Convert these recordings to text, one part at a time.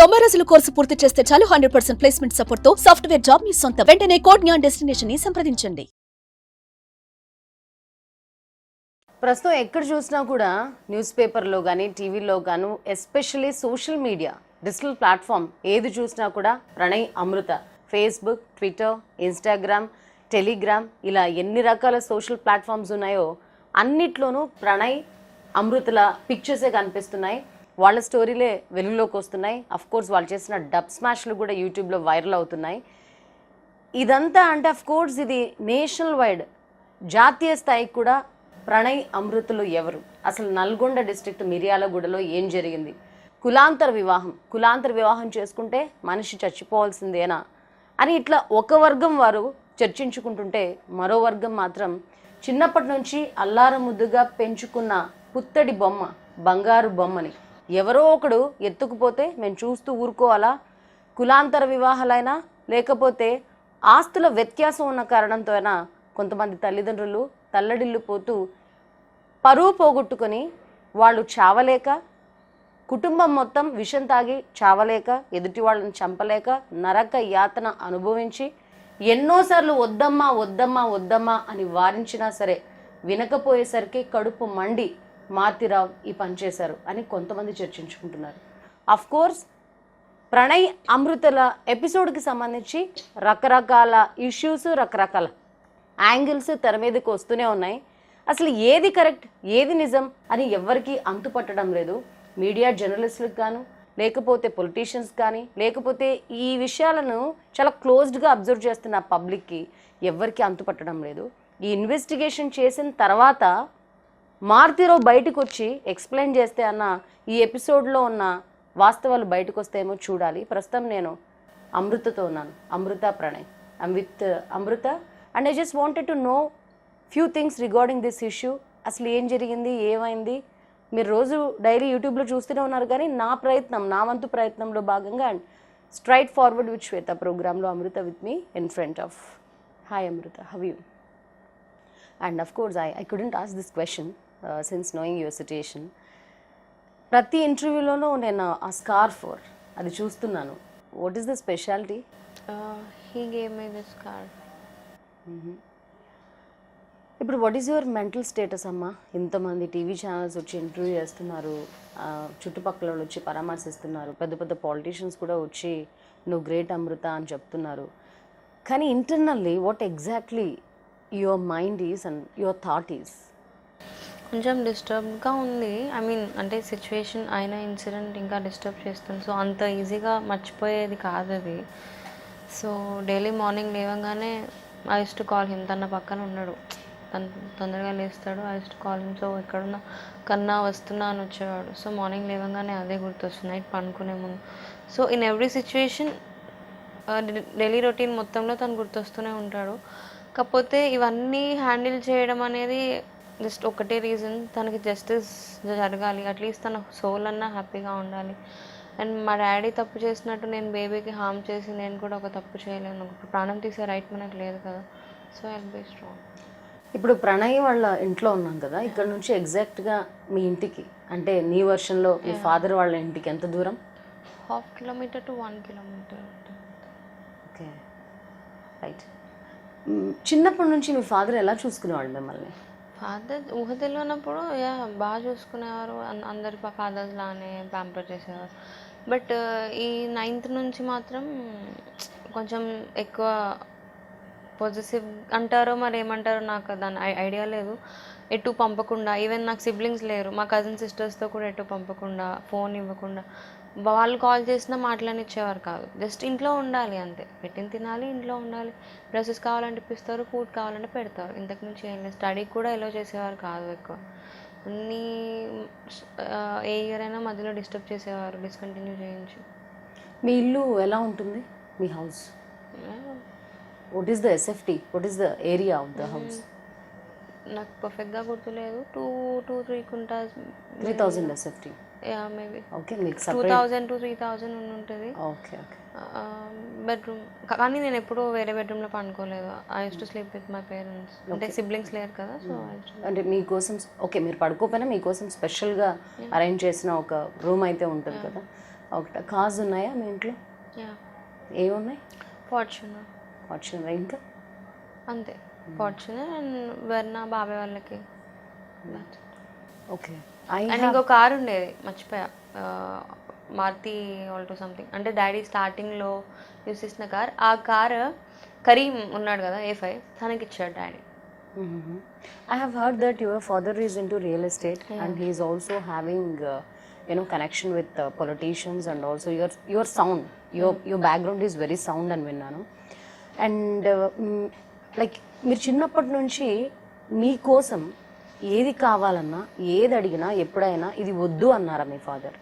90 రోజుల కోర్సు పూర్తి చేస్తే చాలు 100% ప్లేస్మెంట్ సపోర్ట్ తో సాఫ్ట్వేర్ జాబ్ మీ సొంతం. వెంటనే కోడ్ జ్ఞాన్ డెస్టినేషన్ ని సంప్రదించండి. ప్రస్తుతం ఎక్కడ చూసినా కూడా న్యూస్ పేపర్లో కానీ టీవీలో గాను especially social media digital platform ఏది చూసినా కూడా ప్రణయ్ అమృత ఫేస్బుక్, ట్విట్టర్, ఇన్స్టాగ్రామ్, టెలిగ్రామ్ ఇలా ఎన్ని రకాల సోషల్ ప్లాట్ఫామ్స్ ఉన్నాయో అన్నిట్లోనూ ప్రణయ్ అమృతల పిక్చర్సే కనిపిస్తున్నాయి. వాళ్ళ స్టోరీలే వెలుగులోకి వస్తున్నాయి. అఫ్కోర్స్ వాళ్ళు చేసిన డబ్ స్మాష్లు కూడా యూట్యూబ్లో వైరల్ అవుతున్నాయి. ఇదంతా అంటే అఫ్కోర్స్ ఇది నేషనల్ వైడ్ జాతీయ స్థాయికి కూడా ప్రణయ్ అమృతలు ఎవరు, అసలు నల్గొండ డిస్ట్రిక్ట్ మిర్యాలగూడలో ఏం జరిగింది, కులాంతర వివాహం చేసుకుంటే మనిషి చచ్చిపోవాల్సిందేనా అని ఇట్లా ఒక వర్గం వారు చర్చించుకుంటుంటే మరో వర్గం మాత్రం చిన్నప్పటి నుంచి అల్లారం ముద్దుగా పెంచుకున్న పుత్తడి బొమ్మ, బంగారు బొమ్మని ఎవరో ఒకడు ఎత్తుకుపోతే మేము చూస్తూ ఊరుకోవాలా, కులాంతర వివాహాలైనా లేకపోతే ఆస్తుల వ్యత్యాసం ఉన్న కారణంతో అయినా కొంతమంది తల్లిదండ్రులు తల్లడిల్లిపోతూ పరువు పోగొట్టుకొని వాళ్ళు చావలేక, కుటుంబం మొత్తం విషం తాగి చావలేక, ఎదుటి వాళ్ళని చంపలేక నరక యాతన అనుభవించి ఎన్నోసార్లు వద్దమ్మా వద్దమ్మా వద్దమ్మా అని వారించినా సరే వినకపోయేసరికి కడుపు మండి మారుతిరావు ఈ పని చేశారు అని కొంతమంది చర్చించుకుంటున్నారు. అఫ్కోర్స్ ప్రణయ్ అమృతల ఎపిసోడ్కి సంబంధించి రకరకాల ఇష్యూస్, రకరకాల యాంగిల్స్ తెర మీదకి వస్తూనే ఉన్నాయి. అసలు ఏది కరెక్ట్, ఏది నిజం అని ఎవ్వరికీ అంతుపట్టడం లేదు. మీడియా జర్నలిస్టులకు గాను, లేకపోతే పొలిటీషియన్స్ కానీ, లేకపోతే ఈ విషయాలను చాలా క్లోజ్డ్గా అబ్జర్వ్ చేస్తున్న పబ్లిక్కి ఎవ్వరికీ అంతుపట్టడం లేదు. ఈ ఇన్వెస్టిగేషన్ చేసిన తర్వాత మారుతిరావు బయటకు వచ్చి ఎక్స్ప్లెయిన్ చేస్తే అన్న ఈ ఎపిసోడ్లో ఉన్న వాస్తవాలు బయటకు వస్తేమో చూడాలి. ప్రస్తుతం నేను అమృతతో ఉన్నాను, Amrutha Pranay. I'm with Amrutha and I just wanted to know few things regarding this issue. అసలు ఏం జరిగింది, ఏమైంది? మీరు రోజు డైలీ యూట్యూబ్లో చూస్తూనే ఉన్నారు, కానీ నా వంతు ప్రయత్నంలో భాగంగా and straight forward with Swetha ప్రోగ్రాంలో Amrutha with me in front of. Hi Amrutha, how you? And of course I couldn't ask this question since knowing your situation. ప్రతి ఇంటర్వ్యూలోనూ నేను ఆ స్కార్ఫ్ అది చూస్తున్నాను. What is the speciality? He gave me this scarf. ఇప్పుడు what is your mental status అమ్మా? ఇంతమంది TV channels వచ్చి ఇంటర్వ్యూ చేస్తున్నారు, చుట్టుపక్కల వాళ్ళు వచ్చి పరామర్శిస్తున్నారు, పెద్ద పెద్ద పాలిటీషియన్స్ కూడా వచ్చి నువ్వు గ్రేట్ అమృత అని చెప్తున్నారు. కానీ internally what exactly your mind is and your thought is? కొంచెం డిస్టర్బ్గా ఉంది. ఐ మీన్ అంటే సిచ్యువేషన్ అయిన ఇన్సిడెంట్ ఇంకా డిస్టర్బ్ చేస్తుంది. సో అంత ఈజీగా మర్చిపోయేది కాదు అది. సో డైలీ మార్నింగ్ లేవగానే I use to call him. తన పక్కన ఉన్నాడు, తను తొందరగా లేస్తాడు. I use to call him. So ఎక్కడున్నా కన్నా వస్తున్నా అని వచ్చేవాడు. సో మార్నింగ్ లేవగానే అదే గుర్తొస్తుంది, నైట్ పనుకునే ముందు. So in every situation daily routine మొత్తంలో తను గుర్తొస్తూనే ఉంటాడు. కాకపోతే ఇవన్నీ హ్యాండిల్ చేయడం అనేది జస్ట్ ఒకటే రీజన్, తనకి జస్టిస్ జరగాలి, అట్లీస్ట్ తన సోల్ అన్నా హ్యాపీగా ఉండాలి. అండ్ మా డాడీ తప్పు చేసినట్టు నేను బేబీకి హార్మ్ చేసి నేను కూడా ఒక తప్పు చేయలేను. ప్రాణం తీసే రైట్ మనకు లేదు కదా. So I will be strong. ఇప్పుడు ప్రణయ్ వాళ్ళ ఇంట్లో ఉన్నాం కదా, ఇక్కడ నుంచి ఎగ్జాక్ట్గా మీ ఇంటికి అంటే నీ వర్షన్లో మీ ఫాదర్ వాళ్ళ ఇంటికి ఎంత దూరం? 1/2 kilometer to 1 kilometer. Okay, right. చిన్నప్పటి నుంచి మీ ఫాదర్ ఎలా చూసుకునేవాళ్ళు మిమ్మల్ని? ఫాదర్ ఊహ తెలియనప్పుడు బాగా చూసుకునేవారు. అందరి ఫాదర్స్ లానే ప్యాంపర్ చేసేవారు. బట్ ఈ 9th నుంచి మాత్రం కొంచెం ఎక్కువ పొజిటివ్ అంటారో మరి ఏమంటారో నాకు దాని ఐడియా లేదు. ఎటు పంపకుండా, ఈవెన్ నాకు సిబ్లింగ్స్ లేరు, మా కజిన్ సిస్టర్స్తో కూడా ఎటు పంపకుండా, ఫోన్ ఇవ్వకుండా, వాళ్ళు కాల్ చేసినా మాట్లాడిచ్చేవారు కాదు. జస్ట్ ఇంట్లో ఉండాలి అంతే, పెట్టిన తినాలి, ఇంట్లో ఉండాలి. డ్రెస్సెస్ కావాలంటే ఇప్పిస్తారు, ఫుడ్ కావాలంటే పెడతారు. ఇంతకుమించి ఏం లేదు. స్టడీకి కూడా ఎలా చేసేవారు కాదు ఎక్కువ. అన్నీ ఏ ఇయర్ అయినా మధ్యలో డిస్టర్బ్ చేసేవారు, డిస్కంటిన్యూ చేయించి. మీ ఇల్లు ఎలా ఉంటుంది, మీ house? What is the SFT, what is the area of the house? నాకు పర్ఫెక్ట్గా గుర్తులేదు. 2-3 కుంటాస్, 3000 ఎస్ఎఫ్టీ. మేబీ ఓకే, మీకు 2000 to 3000 ఉంటుంది. Okay okay. బెడ్రూమ్, కానీ నేను ఎప్పుడూ వేరే బెడ్రూమ్లో పండుకోలేదు. I use to sleep with my parents. అంటే సిబ్లింగ్స్ లేరు కదా. సో అంటే మీకోసం ఓకే, మీరు పడుకోపోయినా మీకోసం స్పెషల్గా అరేంజ్ చేసిన ఒక రూమ్ అయితే ఉంటుంది కదా. ఒకట కార్స్ ఉన్నాయా మీ ఇంట్లో? యా, ఏమున్నాయి? ఫార్చునర్. ఫార్చునర్, ఇంకా? అంతే, ఫార్చునర్ అండ్ వెర్నా బాబాయ్ వాళ్ళకి. ఓకే. అండ్ ఇంకో కార్ ఉండేది, మర్చిపోయా, మారుతి ఆల్టో సంథింగ్. అంటే డాడీ స్టార్టింగ్లో యూస్ చేసిన కార్. ఆ కార్ కరీం ఉన్నాడు కదా A5, తనకి ఇచ్చాడు daddy. I have heard that your father is into real estate and he is also having connection with politicians, and also your sound, your background is very sound అని విన్నాను. And like మీరు చిన్నప్పటి నుంచి మీకోసం ఏది కావాలన్నా ఏది అడిగినా ఎప్పుడైనా ఇది వద్దు అన్నారా మీ ఫాదర్?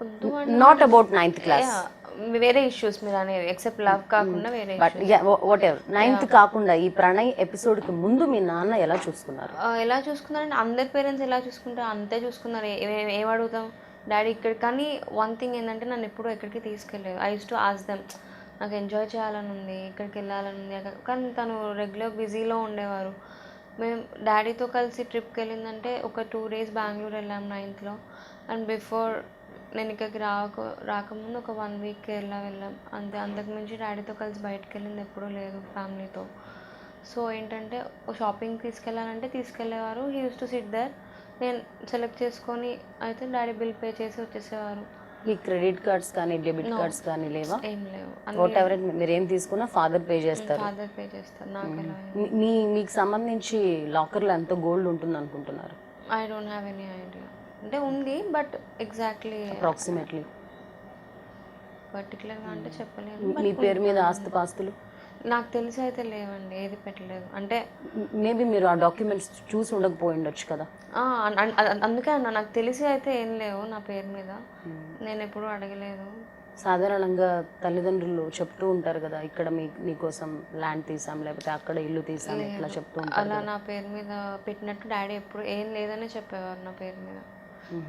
వద్దు నాట్ అబౌట్ 9th క్లాస్, వేరే ఇష్యూస్ మీరు అనేది, ఎక్సెప్ట్ లవ్ కాకుండా వేరే బట్ వాట్ ఎవర్, 9th కాకుండా ఈ ప్రణయ్ ఎపిసోడ్కి ముందు మీ నాన్న ఎలా చూసుకున్నారు? ఎలా చూసుకున్నారంటే అందరి పేరెంట్స్ ఎలా చూసుకుంటారు అంతే చూసుకున్నారు. ఏం అడుగుతాం డాడీ ఇక్కడ. కానీ వన్ థింగ్ ఏంటంటే నన్ను ఎప్పుడూ ఎక్కడికి తీసుకెళ్ళలేదు. I use to ask them, నాకు ఎంజాయ్ చేయాలని ఉంది, ఇక్కడికి వెళ్ళాలని ఉంది. కానీ తను రెగ్యులర్ బిజీలో ఉండేవారు. మేము డాడీతో కలిసి ట్రిప్కి వెళ్ళిందంటే ఒక 2 days బెంగళూరు వెళ్ళాం 9th. అండ్ బిఫోర్ నేను ఇక్కడికి రాకముందు ఒక 1 week కేరళ వెళ్ళాం అంతే. అంతకుమించి డాడీతో కలిసి బయటకు వెళ్ళింది ఎప్పుడూ లేదు ఫ్యామిలీతో. సో ఏంటంటే షాపింగ్కి తీసుకెళ్ళాలంటే తీసుకెళ్ళేవారు. He use to sit there, నేను సెలెక్ట్ చేసుకొని అయితే డాడీ బిల్ పే చేసి వచ్చేసేవారు. ఈ క్రెడిట్ కార్డ్స్ కానీ డెబిట్ కార్డ్స్ కానీ లేవా? ఏం లేవు. వాట్ ఎవర్ మీరు ఏం తీసుకున్నా ఫాదర్ పే చేస్తారు? ఫాదర్ పే చేస్తారు. నాకు ఎలా? మీకు సంబంధించి లాకర్లో ఎంత గోల్డ్ ఉంటుంది అనుకుంటున్నారు? I don't have any idea. అంటే ఉంది బట్ ఎగ్జాక్ట్లీ అప్రాక్సిమేట్లీ పర్టికులర్గా అంటే చెప్పలేను. మీ పేరు మీద ఆస్తిపాస్తులు నాకు తెలిసి అయితే లేవండి, ఏది పెట్టలేదు. అంటే మేబీ మీరు ఆ డాక్యుమెంట్స్ చూసి ఉండకపోయి ఉండొచ్చు కదా. అందుకే అన్న నాకు తెలిసి అయితే ఏం లేవు నా పేరు మీద, నేను ఎప్పుడూ అడగలేదు. సాధారణంగా తల్లిదండ్రులు చెప్తూ ఉంటారు కదా, ఇక్కడ నీకోసం ల్యాండ్ తీసాం, లేకపోతే అక్కడ ఇల్లు తీసాం, ఇట్లా చెప్తూ ఉంటారు. అలా నా పేరు మీద పెట్టినట్టు డాడీ ఎప్పుడు ఏం లేదనే చెప్పేవారు నా పేరు మీద.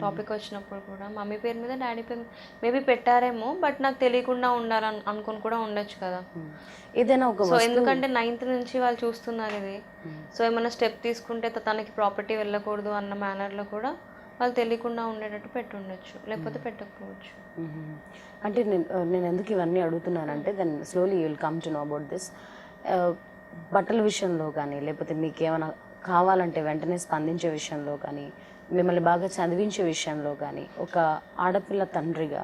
టాపిక్ వచ్చినప్పుడు కూడా మమ్మీ పేరు మీద డాడీ పేరు మేబీ పెట్టారేమో, బట్ నాకు తెలియకుండా ఉండాలని అనుకుని కూడా ఉండొచ్చు కదా. ఏదైనా ఒక సో ఎందుకంటే 9th నుంచి వాళ్ళు చూస్తున్నారు ఇది. సో ఏమైనా స్టెప్ తీసుకుంటే తనకి ప్రాపర్టీ వెళ్ళకూడదు అన్న మేనర్లో కూడా వాళ్ళు తెలియకుండా ఉండేటట్టు పెట్టి ఉండొచ్చు, లేకపోతే పెట్టకపోవచ్చు. అంటే నేను ఎందుకు ఇవన్నీ అడుగుతున్నానంటే then slowly you will come to know about this. బట్టల విషయంలో కానీ, లేకపోతే మీకు ఏమైనా కావాలంటే వెంటనే స్పందించే విషయంలో కానీ, మిమ్మల్ని బాగా చదివించే విషయంలో కానీ, ఒక ఆడపిల్ల తండ్రిగా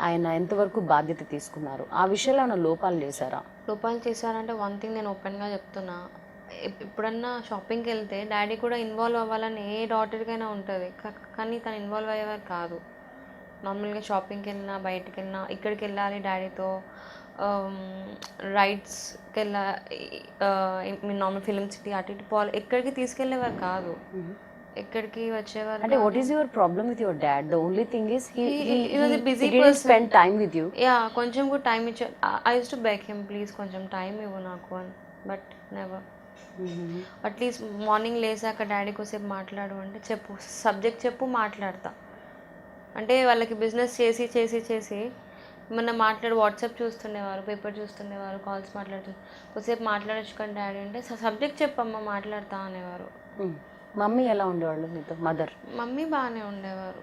ఆయన ఎంతవరకు బాధ్యత తీసుకున్నారు? ఆ విషయంలో ఏమైనా లోపాలు చేశారా? లోపాలు చేశారంటే వన్ థింగ్ నేను ఓపెన్గా చెప్తున్నా, ఎప్పుడన్నా షాపింగ్కి వెళ్తే డాడీ కూడా ఇన్వాల్వ్ అవ్వాలని ఏ డాటర్కైనా ఉంటుంది, కానీ తను ఇన్వాల్వ్ అయ్యేవారు కాదు. నార్మల్గా షాపింగ్కి వెళ్ళినా బయటకు వెళ్ళినా ఇక్కడికి వెళ్ళాలి డాడీతో, రైడ్స్కి వెళ్ళాలి, నార్మల్ ఫిలిం సిటీ అటు ఇటు పోవాలి, ఎక్కడికి తీసుకెళ్ళేవారు కాదు, ఎక్కడికి వచ్చేవారు. అంటే what is your problem with your dad? The only thing is he was a busy didn't spend time with you. Yeah, కొంచెం కూడా టైం ఇచ్చా. I use to beg him, please కొంచెం టైం ఇవ్వు నాకు అని, బట్ నెవర్. అట్లీస్ట్ మార్నింగ్ లేసాక daddy కోసేపు మాట్లాడు అంటే చెప్పు, సబ్జెక్ట్ చెప్పు, మాట్లాడతా. అంటే వాళ్ళకి బిజినెస్ చేసి చేసి చేసి ఏమన్నా మాట్లాడి వాట్సాప్ చూస్తుండేవారు, పేపర్ చూస్తుండేవారు, కాల్స్ కొద్దిసేపు మాట్లాడచ్చు కానీ డాడీ అంటే సబ్జెక్ట్ చెప్పమ్మా మాట్లాడతా అనేవారు. మమ్మీ ఎలా ఉండేవాళ్ళు మీతో? మమ్మీ బాగానే ఉండేవారు.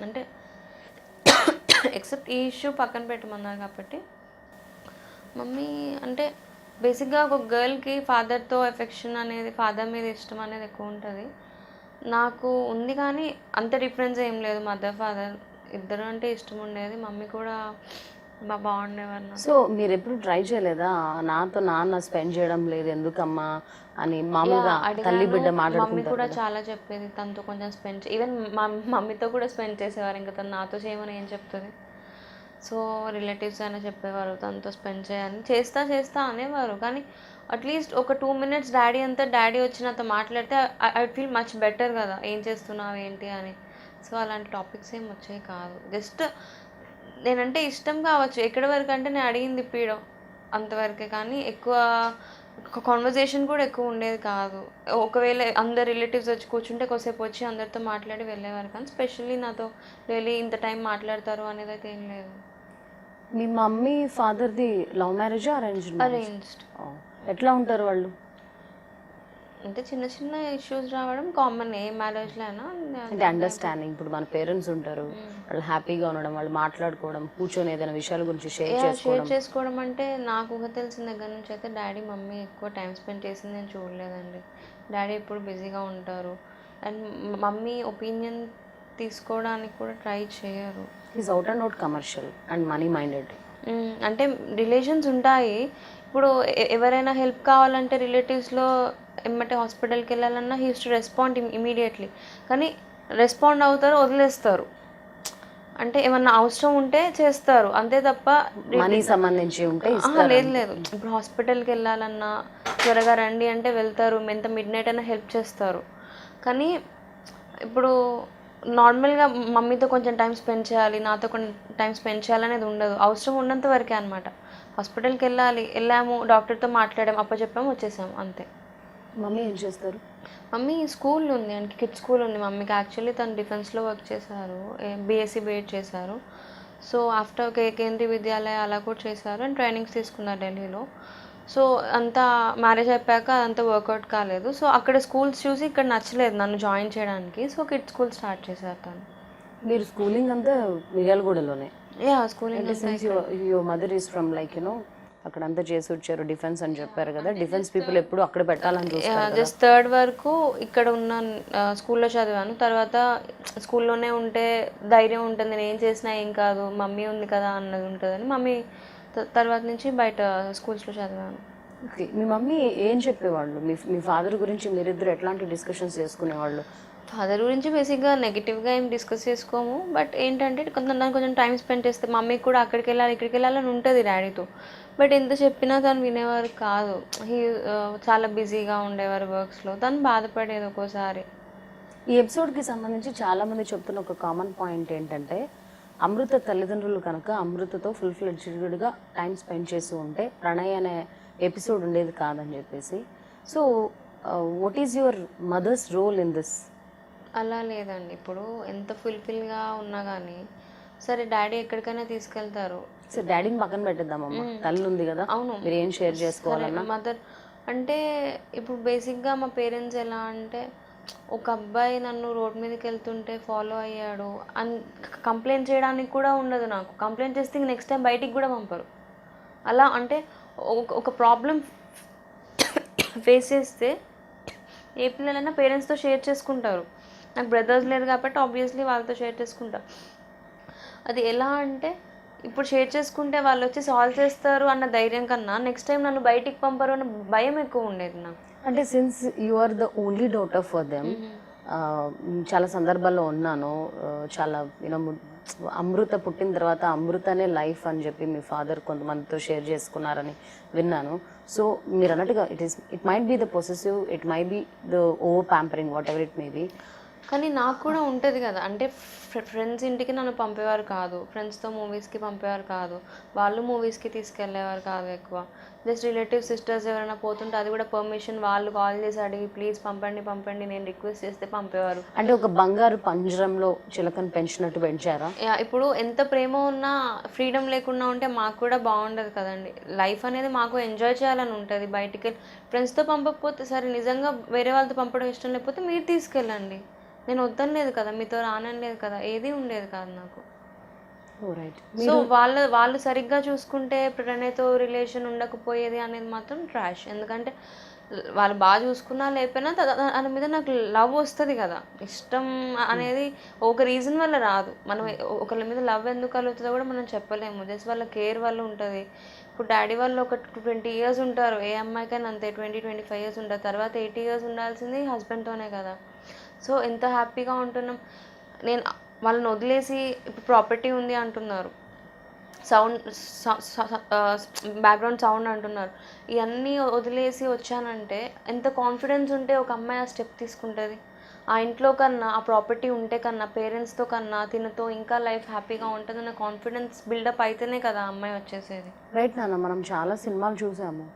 అంటే ఎక్సెప్ట్ ఈ ఇష్యూ పక్కన పెట్టమన్నారు కాబట్టి మమ్మీ అంటే బేసిక్గా ఒక గర్ల్కి ఫాదర్తో ఎఫెక్షన్ అనేది, ఫాదర్ మీద ఇష్టం అనేది ఎక్కువ ఉంటుంది. నాకు ఉంది కానీ అంత డిఫరెన్స్ ఏం లేదు. మదర్ ఫాదర్ ఇద్దరు అంటే ఇష్టం ఉండేది. మమ్మీ కూడా బాగుండేవారు. సో మీరు ఎప్పుడు ట్రై చేయలేదా, నాతో నాన్న స్పెండ్ చేయడం లేదు ఎందుకమ్మా అని? మామూలుగా తల్లి బిడ్డ మాట్లాడుకుంటారు. మమ్మీ కూడా చాలా చెప్పేది తనతో కొంచెం స్పెండ్, ఈవెన్ మమ్మీతో కూడా స్పెండ్ చేసేవారు. ఇంకా తను నాతో చేయమని ఏం చెప్తుంది. సో రిలేటివ్స్ అయినా చెప్పేవారు తనతో స్పెండ్ చేయని, చేస్తా అనేవారు. కానీ అట్లీస్ట్ ఒక 2 minutes డాడీ వచ్చి నాతో మాట్లాడితే ఐ ఫీల్ మచ్ బెటర్ కదా, ఏం చేస్తున్నావు ఏంటి అని. సో అలాంటి టాపిక్స్ ఏం వచ్చాయి కాదు. జస్ట్ నేనంటే ఇష్టం కావచ్చు, ఎక్కడి వరకు అంటే నేను అడిగింది పీయడం అంతవరకే, కానీ ఎక్కువ కాన్వర్జేషన్ కూడా ఎక్కువ ఉండేది కాదు. ఒకవేళ అందరు రిలేటివ్స్ వచ్చి కూర్చుంటే కొద్దిసేపు వచ్చి అందరితో మాట్లాడి వెళ్ళేవారు, కానీ స్పెషల్లీ నాతో డైలీ ఇంత టైం మాట్లాడతారు అనేది అయితే ఏం లేదు. మీ మమ్మీ ఫాదర్ది లవ్ మ్యారేజా అరేంజ్డ్? అరేంజ్డ్. ఎట్లా ఉంటారు వాళ్ళు? అంటే చిన్న చిన్న ఇష్యూస్ రావడం కామన్ ఏ మ్యారేజ్లో అయినా. అంటే అండర్స్టాండింగ్, ఇప్పుడు మన పేరెంట్స్ ఉంటారు, వాళ్ళు హ్యాపీగా ఉండడం, వాళ్ళు మాట్లాడుకోవడం, కూర్చొని ఏదైనా విషయాల గురించి షేర్ చేసుకోవడం అంటే నాకు ఊహ తెలిసిన దగ్గర నుంచి అయితే డాడీ మమ్మీ ఎక్కువ టైం స్పెండ్ చేసింది నేను చూడలేదండి. డాడీ ఎప్పుడు బిజీగా ఉంటారు అండ్ మమ్మీ ఒపీనియన్ తీసుకోవడానికి కూడా ట్రై చేయరు. Is out and out commercial and money minded. అంటే రిలేషన్స్ ఉంటాయి. ఇప్పుడు ఎవరైనా హెల్ప్ కావాలంటే రిలేటివ్స్లో ఎమ్మటే హాస్పిటల్కి వెళ్ళాలన్నా he use to respond immediately. కానీ రెస్పాండ్ అవుతారు, వదిలేస్తారు. అంటే ఏమన్నా అవసరం ఉంటే చేస్తారు అంతే తప్ప మనీ సంబంధించి ఉంటే లేదు. ఇప్పుడు హాస్పిటల్కి వెళ్ళాలన్నా త్వరగా రండి అంటే వెళ్తారు, ఎంత మిడ్ నైట్ అయినా హెల్ప్ చేస్తారు. కానీ ఇప్పుడు నార్మల్గా మమ్మీతో కొంచెం టైం స్పెండ్ చేయాలి, నాతో కొంచెం టైం స్పెండ్ చేయాలనేది ఉండదు. అవసరం ఉన్నంత వరకే అనమాట. హాస్పిటల్కి వెళ్ళాము, డాక్టర్తో మాట్లాడాము, అప్పచెప్పాము, వచ్చేసాము అంతే. మమ్మీ ఏం చేస్తారు? మమ్మీ స్కూల్ ఉంది అంటే కిడ్స్ స్కూల్ ఉంది మమ్మీకి. యాక్చువల్లీ తను డిఫెన్స్లో వర్క్ చేశారు, బీఎస్సీ బీఎడ్ చేశారు. సో ఆఫ్టర్ కేంద్రీయ విద్యాలయ అలా కూడా చేశారు అండ్ ట్రైనింగ్స్ తీసుకున్నారు ఢిల్లీలో. సో అంతా మ్యారేజ్ అయిపోయాక అదంతా వర్కౌట్ కాలేదు. సో అక్కడ స్కూల్స్ చూసి ఇక్కడ నచ్చలేదు నన్ను జాయిన్ చేయడానికి. సో కిడ్స్ స్కూల్ స్టార్ట్ చేశారు తను. మీరు స్కూలింగ్ అంతా మిర్యాలగూడలోనే? Schooling your mother is from like you know అక్కడ అంతా చేసి వచ్చారు, డిఫెన్స్ అని చెప్పారు కదా. డిఫెన్స్ పీపుల్ ఎప్పుడు అక్కడ పెట్టాలని చూస్తారు. జస్ట్ థర్డ్ వరకు ఇక్కడ ఉన్న స్కూల్లో చదివాను. తర్వాత స్కూల్లోనే ఉంటే ధైర్యం ఉంటుంది, నేను ఏం చేసినా ఏం కాదు, మమ్మీ ఉంది కదా అన్నది ఉంటుందని మమ్మీ తర్వాత నుంచి బయట స్కూల్స్లో చదివాను. ఓకే, మీ మమ్మీ ఏం చెప్పేవాళ్ళు? మీ ఫాదర్ గురించి మీరిద్దరు ఎట్లాంటి డిస్కషన్స్ చేసుకునేవాళ్ళు? ఫాదర్ గురించి బేసిక్గా నెగిటివ్గా ఏం డిస్కస్ చేసుకోము. బట్ ఏంటంటే కొంచెం టైం స్పెండ్ చేస్తే మమ్మీకి కూడా అక్కడికి వెళ్ళాలి ఇక్కడికి వెళ్ళాలని ఉంటుంది డాడీతో. బట్ ఎంత చెప్పినా తను వినేవారు కాదు. చాలా బిజీగా ఉండేవారు వర్క్స్లో. తను బాధపడేది ఒక్కోసారి. ఈ ఎపిసోడ్కి సంబంధించి చాలామంది చెప్తున్న ఒక కామన్ పాయింట్ ఏంటంటే, అమృత తల్లిదండ్రులు కనుక అమృతతో ఫుల్ ఫ్లెడ్జ్డ్గా టైం స్పెండ్ చేసి ఉంటే ప్రణయ్ అనే ఎపిసోడ్ ఉండేది కాదని చెప్పేసి. So what is your mother's role in this? అలా లేదండి. ఇప్పుడు ఎంత ఫుల్ఫిల్గా ఉన్నా కానీ సరే డాడీ ఎక్కడికైనా తీసుకెళ్తారు. సో డాడీని పక్కన పెట్టేద్దామమ్మా, తల్లి ఉంది కదా. అవును, మీరు ఏం షేర్ చేసుకోవాలన్నా మదర్ అంటే ఇప్పుడు బేసిక్గా మా పేరెంట్స్ ఎలా అంటే, ఒక అబ్బాయి నన్ను రోడ్ మీదకి వెళ్తుంటే ఫాలో అయ్యాడు అని కంప్లైంట్ చేయడానికి కూడా ఉండదు నాకు. కంప్లైంట్ చేస్తే నెక్స్ట్ టైం బయటికి కూడా పంపరు. అలా అంటే ఒక ప్రాబ్లం ఫేస్ చేస్తే ఏ పిల్లలైనా పేరెంట్స్తో షేర్ చేసుకుంటారు. నాకు బ్రదర్స్ లేదు కాబట్టి ఆబ్వియస్లీ వాళ్ళతో షేర్ చేసుకుంటా. అది ఎలా అంటే ఇప్పుడు షేర్ చేసుకుంటే వాళ్ళు వచ్చి సాల్వ్ చేస్తారు అన్న ధైర్యం కన్నా నెక్స్ట్ టైం నన్ను బయటికి పంపరు అన్న భయం ఎక్కువ ఉండేది నాకు. అంటే since you are the only daughter for them, చాలా సందర్భాల్లో ఉన్నాను, చాలా యూనో అమృత పుట్టిన తర్వాత అమృతనే లైఫ్ అని చెప్పి మీ ఫాదర్ కొంతమందితో షేర్ చేసుకున్నారని విన్నాను. సో మీరు అన్నట్టుగా it might be the possessive, it might be the over pampering, what ever it may be. కానీ నాకు కూడా ఉంటుంది కదా, అంటే ఫ్రెండ్స్ ఇంటికి నన్ను పంపేవారు కాదు, ఫ్రెండ్స్తో మూవీస్కి పంపేవారు కాదు, వాళ్ళు మూవీస్కి తీసుకెళ్ళేవారు కాదు ఎక్కువ. జస్ట్ రిలేటివ్ సిస్టర్స్ ఎవరైనా పోతుంటే అది కూడా పర్మిషన్ వాళ్ళు కాల్ చేసి అడిగి ప్లీజ్ పంపండి నేను రిక్వెస్ట్ చేస్తే పంపేవారు. అంటే ఒక బంగారు పంజరంలో చిలకను పెంచినట్టు పెంచారా? ఇప్పుడు ఎంత ప్రేమ ఉన్నా ఫ్రీడమ్ లేకుండా ఉంటే మాకు కూడా బాగుండదు కదండి. లైఫ్ అనేది మాకు ఎంజాయ్ చేయాలని ఉంటుంది. బయటికి ఫ్రెండ్స్తో పంపకపోతే సరే, నిజంగా వేరే వాళ్ళతో పంపడం ఇష్టం లేకపోతే మీరు తీసుకెళ్ళండి, నేను వద్దని లేదు కదా, మీతో రానని లేదు కదా, ఏది ఉండేది కాదు నాకు. సో వాళ్ళు సరిగ్గా చూసుకుంటే ప్రణయ్తో రిలేషన్ ఉండకపోయేది అనేది మాత్రం ట్రాష్. ఎందుకంటే వాళ్ళు బాగా చూసుకున్నా లేకపోయినా దాని మీద నాకు లవ్ వస్తుంది కదా. ఇష్టం అనేది ఒక రీజన్ వల్ల రాదు. మనం ఒకరి మీద లవ్ ఎందుకు కలుగుతుందో కూడా మనం చెప్పలేము. జస్ట్ వాళ్ళ కేర్ వల్ల ఉంటుంది. ఇప్పుడు డాడీ వాళ్ళు ఒక 20 years ఉంటారు, ఏ అమ్మాయికైనా అంతే 20-25 years ఉంటారు. తర్వాత 80 years ఉండాల్సింది హస్బెండ్తోనే కదా. సో ఎంత హ్యాపీగా ఉంటున్నాం. నేను వాళ్ళని వదిలేసి ఇప్పుడు ప్రాపర్టీ ఉంది అంటున్నారు, బ్యాక్గ్రౌండ్ సౌండ్ అంటున్నారు, ఇవన్నీ వదిలేసి వచ్చానంటే ఎంత కాన్ఫిడెన్స్ ఉంటే ఒక అమ్మాయి ఆ స్టెప్ తీసుకుంటుంది. ఆ ఇంట్లో కన్నా, ఆ ప్రాపర్టీ ఉంటే కన్నా, పేరెంట్స్తో కన్నా తినతో ఇంకా లైఫ్ హ్యాపీగా ఉంటుంది అన్న కాన్ఫిడెన్స్ బిల్డప్ అయితేనే కదా ఆ అమ్మాయి వచ్చేసేది. రైట్ నాన్న, మనం చాలా సినిమాలు చూసాము.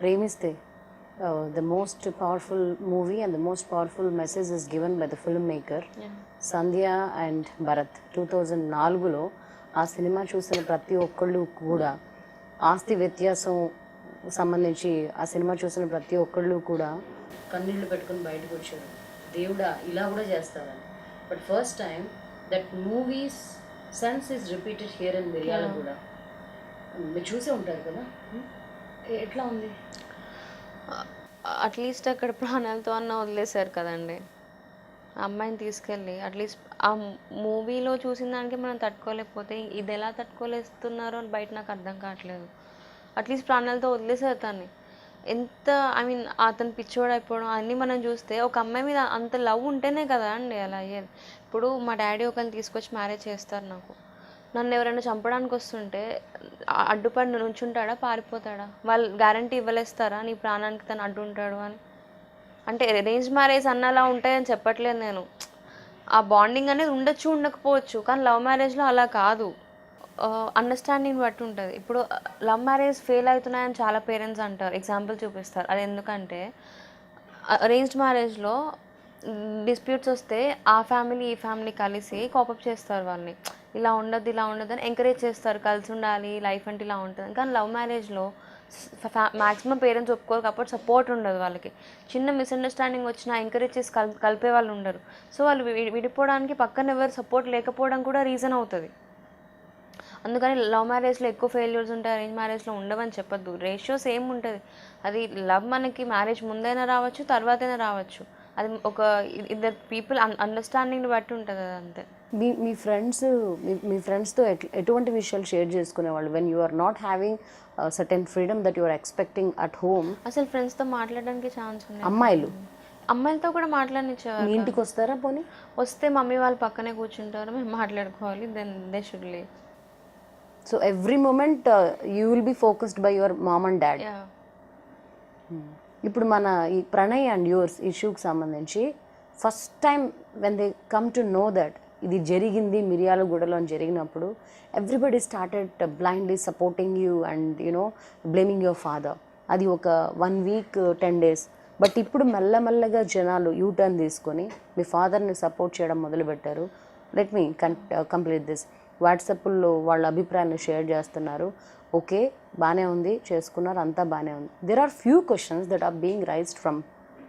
ప్రేమిస్తే the most powerful movie and the most powerful message is given by the filmmaker Sandhya and Bharat. 2004లో ఆ సినిమా చూసిన ప్రతి ఒక్కళ్ళు కూడా ఆస్తి వ్యత్యాసం సంబంధించి ఆ సినిమా చూసిన ప్రతి ఒక్కళ్ళు కూడా కన్నీళ్లు పెట్టుకుని బయటకు వచ్చారు, దేవుడా ఇలా కూడా చేస్తారని. But first time that movies sense is repeated here in Miryalaguda. మీరు చూసే ఉంటారు కదా, ఎట్లా ఉంది? అట్లీస్ట్ అక్కడ ప్రాణాలతో అన్న వదిలేశారు కదండి ఆ అమ్మాయిని తీసుకెళ్ళి. అట్లీస్ట్ ఆ మూవీలో చూసిన దానికి మనం తట్టుకోలేకపోతే ఇది ఎలా తట్టుకోలేస్తున్నారో అని బయట నాకు అర్థం కావట్లేదు. అట్లీస్ట్ ప్రాణాలతో వదిలేశారు తన్ని. ఎంత ఐ మీన్ అతను పిచ్చోడు అయిపోవడం అన్నీ మనం చూస్తే ఒక అమ్మాయి మీద అంత లవ్ ఉంటేనే కదా అండి అలా అయ్యేది. ఇప్పుడు మా డాడీ ఒకరిని తీసుకొచ్చి మ్యారేజ్ చేస్తారు నాకు. నన్ను ఎవరైనా చంపడానికి వస్తుంటే అడ్డుపడి నుంచుంటాడా, పారిపోతాడా? వాళ్ళు గ్యారంటీ ఇవ్వలేస్తారా నీ ప్రాణానికి తను అడ్డు ఉంటాడు అని? అంటే అరేంజ్ మ్యారేజ్ అన్నలా ఉంటాయని చెప్పట్లేదు నేను. ఆ బాండింగ్ అనేది ఉండొచ్చు, ఉండకపోవచ్చు. కానీ లవ్ మ్యారేజ్లో అలా కాదు, అండర్స్టాండింగ్ బట్టి ఉంటుంది. ఇప్పుడు లవ్ మ్యారేజ్ ఫెయిల్ అవుతున్నాయని చాలా పేరెంట్స్ అంటారు, ఎగ్జాంపుల్ చూపిస్తారు. అది ఎందుకంటే అరేంజ్డ్ మ్యారేజ్లో డిస్ప్యూట్స్ వస్తే ఆ ఫ్యామిలీ ఈ ఫ్యామిలీ కలిసి కోపప్ చేస్తారు వాళ్ళని. ఇలా ఉండద్దు ఇలా ఉండద్దు అని ఎంకరేజ్ చేస్తారు, కలిసి ఉండాలి లైఫ్ అంటే ఇలా ఉంటుంది. కానీ లవ్ మ్యారేజ్లో మ్యాక్సిమం పేరెంట్స్ ఒప్పుకోరు కాబట్టి సపోర్ట్ ఉండదు వాళ్ళకి. చిన్న మిస్అండర్స్టాండింగ్ వచ్చినా ఎంకరేజ్ చేసి కలిపే వాళ్ళు ఉండరు. సో వాళ్ళు విడిపోవడానికి పక్కన ఎవరు సపోర్ట్ లేకపోవడం కూడా రీజన్ అవుతుంది. అందుకని లవ్ మ్యారేజ్లో ఎక్కువ ఫెయిల్యూర్స్ ఉంటాయి, అరేంజ్ మ్యారేజ్లో ఉండవని చెప్పొద్దు. రేషియో సేమ్ ఉంటుంది. అది లవ్ మనకి మ్యారేజ్ ముందైనా రావచ్చు, తర్వాతైనా రావచ్చు. అది ఒక ఇద్దరు పీపుల్ అండర్స్టాండింగ్ని బట్టి ఉంటుంది అది అంతే. మీ ఫ్రెండ్స్తో ఎటువంటి విషయాలు షేర్ చేసుకునేవాళ్ళు when you are not having certain freedom that you are expecting at home? అసలు ఫ్రెండ్స్తో మాట్లాడడానికి ఛాన్స్ ఉంది. అమ్మాయిలతో కూడా మాట్లాడనిచ్చేవారు. మీ ఇంటికి వస్తారా? పోనీ వస్తే మమ్మీ వాళ్ళు పక్కనే కూర్చుంటారు, మేము మాట్లాడుకోవాలి, then they should leave. So every moment you will be focused by your mom and dad. ఇప్పుడు మన ఈ ప్రణయ్ అండ్ యువర్స్ ఇష్యూకి సంబంధించి first time when they come to know that ఇది జరిగింది మిర్యాలగూడలో అని జరిగినప్పుడు everybody started blindly supporting you and you know blaming your father. అది ఒక 1 week 10 days. బట్ ఇప్పుడు మెల్లమెల్లగా జనాలు యూటర్న్ తీసుకొని మీ ఫాదర్ని సపోర్ట్ చేయడం మొదలుపెట్టారు. Let me complete this. వాట్సాప్లో వాళ్ళ అభిప్రాయాలను షేర్ చేస్తున్నారు. ఓకే, బాగానే ఉంది, చేసుకున్నారు, అంతా బాగానే ఉంది. There are few questions that are being raised from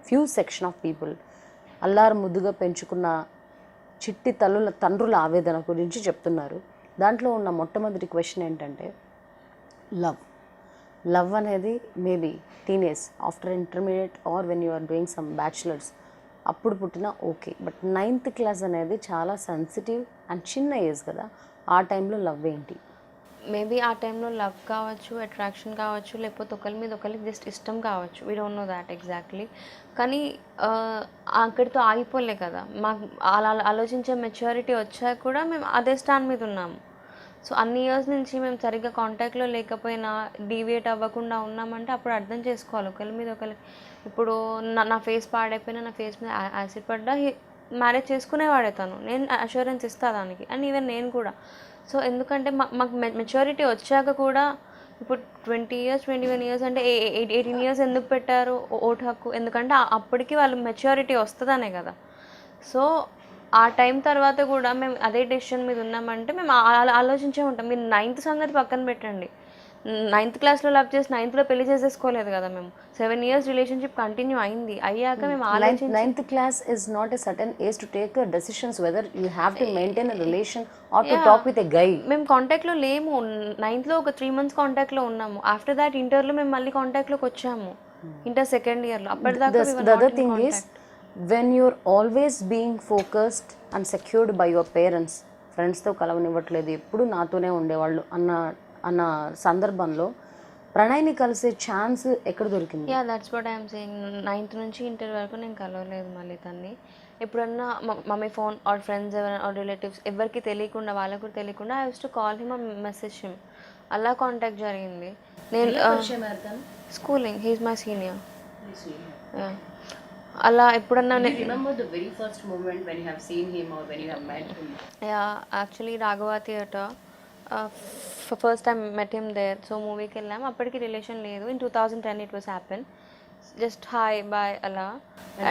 few section of people. అల్లారు ముద్దుగా పెంచుకున్న చిట్టి తండ్రుల ఆవేదన గురించి చెప్తున్నారు. దాంట్లో ఉన్న మొట్టమొదటి క్వశ్చన్ ఏంటంటే లవ్ అనేది maybe teenage after intermediate or when you are doing some bachelors అప్పుడు పుట్టిన ఓకే. బట్ 9th class అనేది చాలా సెన్సిటివ్ అండ్ చిన్న ఏజ్ కదా, ఆ టైంలో లవ్ ఏంటి? మేబీ ఆ టైంలో లవ్ కావచ్చు, అట్రాక్షన్ కావచ్చు, లేకపోతే ఒకరి మీద ఒకరికి జస్ట్ ఇష్టం కావచ్చు. We don't know that exactly. కానీ అక్కడితో ఆగిపోలే కదా, మాకు అలా ఆలోచించే మెచ్యూరిటీ వచ్చాక కూడా మేము అదే స్టాండ్ మీద ఉన్నాము. సో అన్ని ఇయర్స్ నుంచి మేము సరిగ్గా కాంటాక్ట్లో లేకపోయినా డీవియేట్ అవ్వకుండా ఉన్నామంటే అప్పుడు అర్థం చేసుకోవాలి ఒకరి మీద ఒకరికి. ఇప్పుడు నా ఫేస్ పాడైపోయినా, నా ఫేస్ మీద యాసిడ్ పడ్డా మ్యారేజ్ చేసుకునేవాడే తను, నేను అష్యూరెన్స్ ఇస్తా దానికి. అండ్ ఈవెన్ నేను కూడా. సో ఎందుకంటే మాకు మెచ్యూరిటీ వచ్చాక కూడా ఇప్పుడు 20 years 21 years అంటే 18 years ఎందుకు పెట్టారు ఓటు హక్కు? ఎందుకంటే అప్పటికి వాళ్ళు మెచ్యూరిటీ వస్తుందనే కదా. సో ఆ టైం తర్వాత కూడా మేము అదే డెసిషన్ మీద ఉన్నామంటే మేము ఆలోచించే ఉంటాం. మీరు 9th సంగతి పక్కన పెట్టండి, 9th classలో లవ్ చేసి 9th పెళ్లి చేసేసుకోలేదు కదా మేము. 7 years రిలేషన్షిప్ కంటిన్యూ అయింది. అయ్యాక మేము 9th class is not a certain age to take decisions whether you have to maintain a relation or to talk with a guy. మేము కాంటాక్ట్లో లేము. 9th ఒక 3 months కాంటాక్ట్లో ఉన్నాము. ఆఫ్టర్ దాట్ ఇంటర్లో మేము మళ్ళీ కాంటాక్ట్లోకి వచ్చాము, ఇంటర్ 2nd yearలో. అప్పటిదాకా the other thing is when you're always being focused and secured by your parents, ఫ్రెండ్స్తో కలవనివ్వట్లేదు, ఎప్పుడు నాతోనే ఉండేవాళ్ళు అన్న సందర్భంలో ప్రణయ్ని కలిసే ఛాన్స్ ఎక్కడ దొరికింది? Yeah, that's what I'm saying. 9th నుంచి ఇంటర్ వరకు నేను కలవలేదు మళ్ళీ తన్ని. ఎప్పుడన్నా mummy phone or friends or relatives ఎవరికి తెలియకుండా, వాళ్ళకు కూడా తెలియకుండా I use to call him, message him, అలా కాంటాక్ట్ జరిగింది. నేను స్కూలింగ్, హీఈస్ మై సీనియర్. అలా ఎప్పుడన్నా actually Raghava theatre first time met him there. So మూవీకి వెళ్ళాము, అప్పటికి రిలేషన్ లేదు. In 2010 it was happen, just hi bye అలా.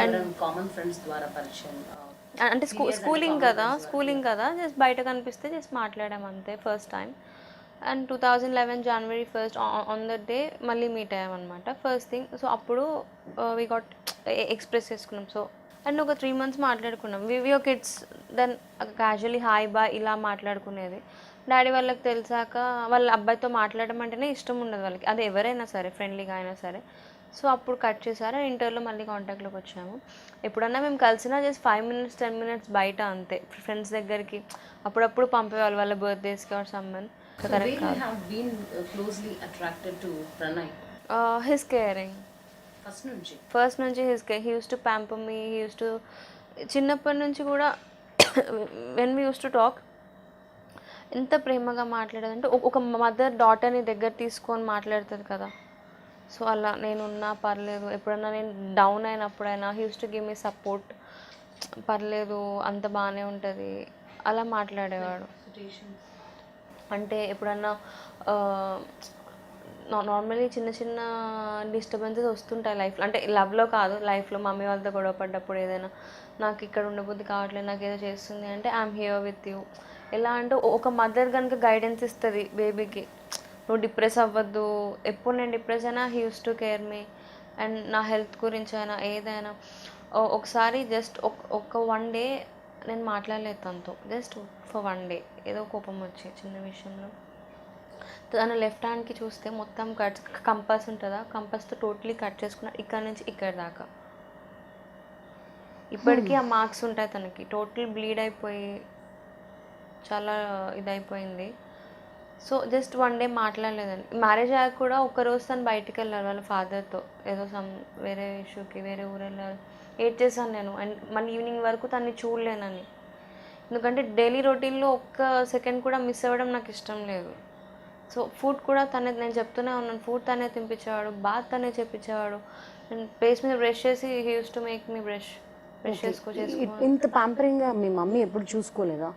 అండ్ కామన్ ఫ్రెండ్స్ ద్వారా పరిచయం అంటే స్కూలింగ్ కదా జస్ట్ బయట కనిపిస్తే జస్ట్ మాట్లాడాము అంతే first time. And 2011 January 1st on the day మళ్ళీ మీట్ అయ్యామన్నమాట ఫస్ట్ థింగ్. సో అప్పుడు వీ గాట్ ఎక్స్ప్రెస్ చేసుకున్నాం. సో అండ్ ఒక 3 months మాట్లాడుకున్నాం. We kids then casually hi bye ఇలా మాట్లాడుకునేది. డాడీ వాళ్ళకి తెలిసాక వాళ్ళ అబ్బాయితో మాట్లాడడం అంటేనే ఇష్టం ఉండదు వాళ్ళకి, అది ఎవరైనా సరే ఫ్రెండ్లీగా అయినా సరే. సో అప్పుడు కట్ చేశారు. ఇంటర్లో మళ్ళీ కాంటాక్ట్లోకి వచ్చాము. ఎప్పుడన్నా మేము కలిసినా జస్ట్ 5 minutes 10 minutes బయట అంతే, ఫ్రెండ్స్ దగ్గరికి అప్పుడప్పుడు పంపేవాళ్ళు వాళ్ళ బర్త్డేస్కి ఆర్ సమ్మన్. కరెక్ట్ కాదు. have been closely attracted to Pranay his caring first నుంచి నుంచి he use to pamper me, he use to చిన్నప్పటి నుంచి కూడా when we use to talk ఎంత ప్రేమగా మాట్లాడేదంటే ఒక మదర్ డాటర్ని దగ్గర తీసుకొని మాట్లాడుతుంది కదా. సో అలా నేనున్నా పర్లేదు, ఎప్పుడన్నా నేను డౌన్ అయినప్పుడైనా he use to give me support, పర్లేదు అంత బాగానే ఉంటుంది అలా మాట్లాడేవాడు. అంటే ఎప్పుడన్నా నార్మల్లీ చిన్న చిన్న డిస్టర్బెన్సెస్ వస్తుంటాయి లైఫ్లో, అంటే లవ్లో కాదు, లైఫ్లో మమ్మీ వాళ్ళతో గొడవ పడ్డప్పుడు ఏదైనా నాకు ఇక్కడ ఉండబుద్ధి కావట్లేదు, నాకు ఏదో చేస్తుంది అంటే ఐఎమ్ హియర్ విత్ యూ. ఎలా అంటే ఒక మదర్ కనుక గైడెన్స్ ఇస్తుంది బేబీకి, నువ్వు డిప్రెస్ అవ్వద్దు, ఎప్పుడు నేను డిప్రెస్ అయినా he use to care me. And నా హెల్త్ గురించి అయినా ఏదైనా. ఒకసారి జస్ట్ ఒక 1 day నేను మాట్లాడలేదు తనతో, జస్ట్ ఫర్ 1 day ఏదో కోపం వచ్చి చిన్న విషయంలో. తన లెఫ్ట్ హ్యాండ్కి చూస్తే మొత్తం కట్స్, కంపస్ ఉంటుందా, కంపస్తో టోటలీ కట్ చేసుకున్నాడు ఇక్కడ నుంచి ఇక్కడ దాకా. ఇప్పటికీ ఆ మార్క్స్ ఉంటాయి తనకి, టోటల్ బ్లీడ్ అయిపోయి చాలా ఇదైపోయింది. సో జస్ట్ 1 day మాట్లాడలేదండి. మ్యారేజ్ అయ్యాక కూడా ఒక్కరోజు తను బయటికి వెళ్ళారు వాళ్ళ ఫాదర్తో, ఏదో వేరే ఇష్యూకి వేరే ఊరు వెళ్ళారు. ఏడ్ చేశాను నేను, అండ్ మళ్ళీ ఈవినింగ్ వరకు తన్ని చూడలేనని. ఎందుకంటే డైలీ రొటీన్లో ఒక్క సెకండ్ కూడా మిస్ అవ్వడం నాకు ఇష్టం లేదు. సో ఫుడ్ కూడా తనే, నేను చెప్తూనే ఉన్నాను, ఫుడ్ తనే తినిపించేవాడు, బాత్ తనే చేపించేవాడు. నేను ఫేస్ మీద బ్రష్ చేసి he use to make me brush చేసుకో. ఇంత ప్యాంపరింగ్గా మీ మమ్మీ ఎప్పుడు చూసుకోలేదా?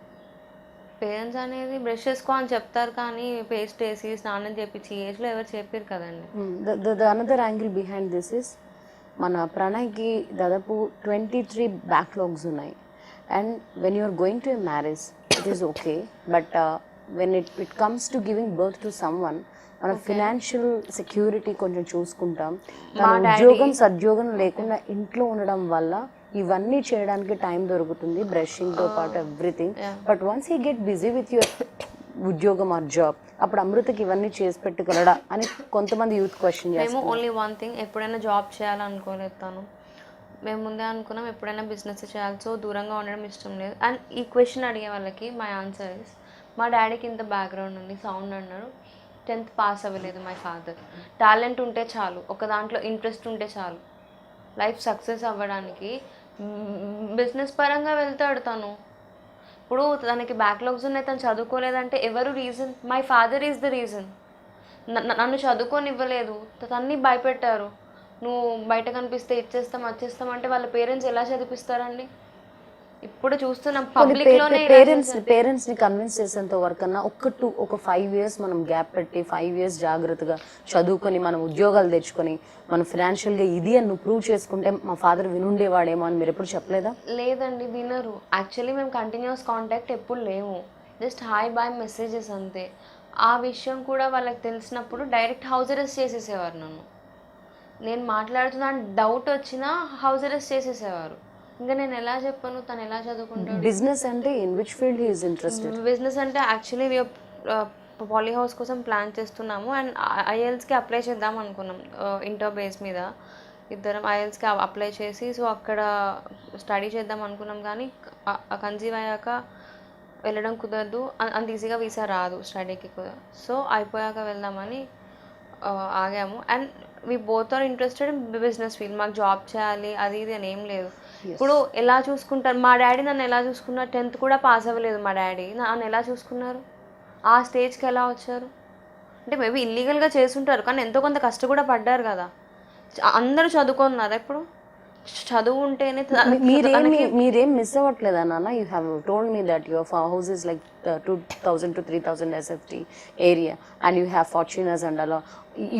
పేరెంట్స్ అనేది బ్రష్ చేసుకో అని చెప్తారు కానీ పేస్ట్ వేసి స్నానం చేపించి ఏజ్లో ఎవరు చెప్పారు కదండి. Another angle behind this is, మన ప్రణయ్కి దాదాపు 23 backlogs ఉన్నాయి. And when you are going to a marriage it is okay, but when it comes to giving birth to someone, మన ఫినాన్షియల్ సెక్యూరిటీ కొంచెం చూసుకుంటాం. ఉద్యోగం సద్యోగం లేకుండా ఇంట్లో ఉండడం వల్ల ఇవన్నీ చేయడానికి టైం దొరుకుతుంది, బ్రషింగ్తో పాటు everything. But once he get busy with your ఉద్యోగం ఆర్ జాబ్, అప్పుడు అమృతకి ఇవన్నీ చేసి పెట్టగలడా అని కొంతమంది యూత్ క్వశ్చన్ చేస్తారు. మేము ఓన్లీ వన్ థింగ్, ఎప్పుడైనా జాబ్ చేయాలనుకోలేదు తను. మేము ముందే అనుకున్నాం ఎప్పుడైనా బిజినెస్ చేయాలి, సో దూరంగా ఉండడం ఇష్టం లేదు. అండ్ ఈ క్వశ్చన్ అడిగే వాళ్ళకి మై ఆన్సర్ ఇస్, మా డాడీకి ఇంత బ్యాక్గ్రౌండ్ ఉంది, సౌండ్ అన్నారు, 10th పాస్ అవ్వలేదు మై ఫాదర్. టాలెంట్ ఉంటే చాలు, ఒక దాంట్లో ఇంట్రెస్ట్ ఉంటే చాలు, లైఫ్ సక్సెస్ అవ్వడానికి. బిజినెస్ పరంగా వెళ్తాడు తను. ఇప్పుడు తనకి బ్యాక్లాగ్స్ ఉన్నాయి, తను చదువుకోలేదంటే ఎవరు reason? My father is the reason. నన్ను చదువుకోనివ్వలేదు, తన్ని భయపెట్టారు. నువ్వు బయట కనిపిస్తే ఇచ్చేస్తాం వచ్చేస్తాం అంటే వాళ్ళ పేరెంట్స్ ఎలా చదివిస్తారండి? ఇప్పుడు చూస్తున్నాం పబ్లిక్లోనే. పేరెంట్స్ని కన్విన్స్ చేసేంత వరకు అన్నా ఒక 5 years మనం గ్యాప్ పెట్టి 5 years జాగ్రత్తగా చదువుకొని మనం ఉద్యోగాలు తెచ్చుకొని మనం ఫినాన్షియల్గా ఇది అని నువ్వు ప్రూవ్ చేసుకుంటే మా ఫాదర్ వినుండేవాడేమో అని మీరు ఎప్పుడు చెప్పలేదా? లేదండి, వినరు. యాక్చువల్లీ మేము కంటిన్యూస్ కాంటాక్ట్ ఎప్పుడు లేము, జస్ట్ హాయ్ బాయ్ మెసేజెస్ అంతే. ఆ విషయం కూడా వాళ్ళకి తెలిసినప్పుడు డైరెక్ట్ హౌస్ అరెస్ట్ చేసేసేవారు నన్ను. నేను మాట్లాడుతున్నా డౌట్ వచ్చినా హౌస్ అరెస్ట్ చేసేసేవారు. ఇంకా నేను ఎలా చెప్పను, తను ఎలా చదువుకుంటాడు? బిజినెస్ అంటే in which field he is interested? Business అంటే యాక్చువల్లీ పాలీ హౌస్ కోసం ప్లాన్ చేస్తున్నాము అండ్ ఐఎల్స్కి అప్లై చేద్దాం అనుకున్నాం. ఇంటర్ బేస్ మీద ఇద్దరం ఐఎల్స్కి అప్లై చేసి సో అక్కడ స్టడీ చేద్దాం అనుకున్నాం. కానీ కన్సీవ్ అయ్యాక వెళ్ళడం కుదరదు, అంత ఈజీగా వీసా రాదు స్టడీకి కూడా. సో అయిపోయాక వెళ్దామని ఆగాము. And we both are interested in business field. మాకు జాబ్ చేయాలి అది ఇది అని ఏం లేదు. ఇప్పుడు ఎలా చూసుకుంటారు? మా డాడీ నన్ను ఎలా చూసుకున్నారు? 10th కూడా పాస్ అవ్వలేదు మా డాడీ, నన్ను ఎలా చూసుకున్నారు? ఆ స్టేజ్కి ఎలా వచ్చారు? అంటే మేబీ ఇల్లీగల్గా చేసుంటారు కానీ ఎంతో కొంత కష్టం కూడా పడ్డారు కదా. అందరూ చదువుకున్నారా? ఇప్పుడు చదువు ఉంటేనే. మీరేం మిస్ అవ్వట్లేదా నాన్న? You have told me that your house is like 2,000 to 3,000 SFT area and you have Fortuners and అలా.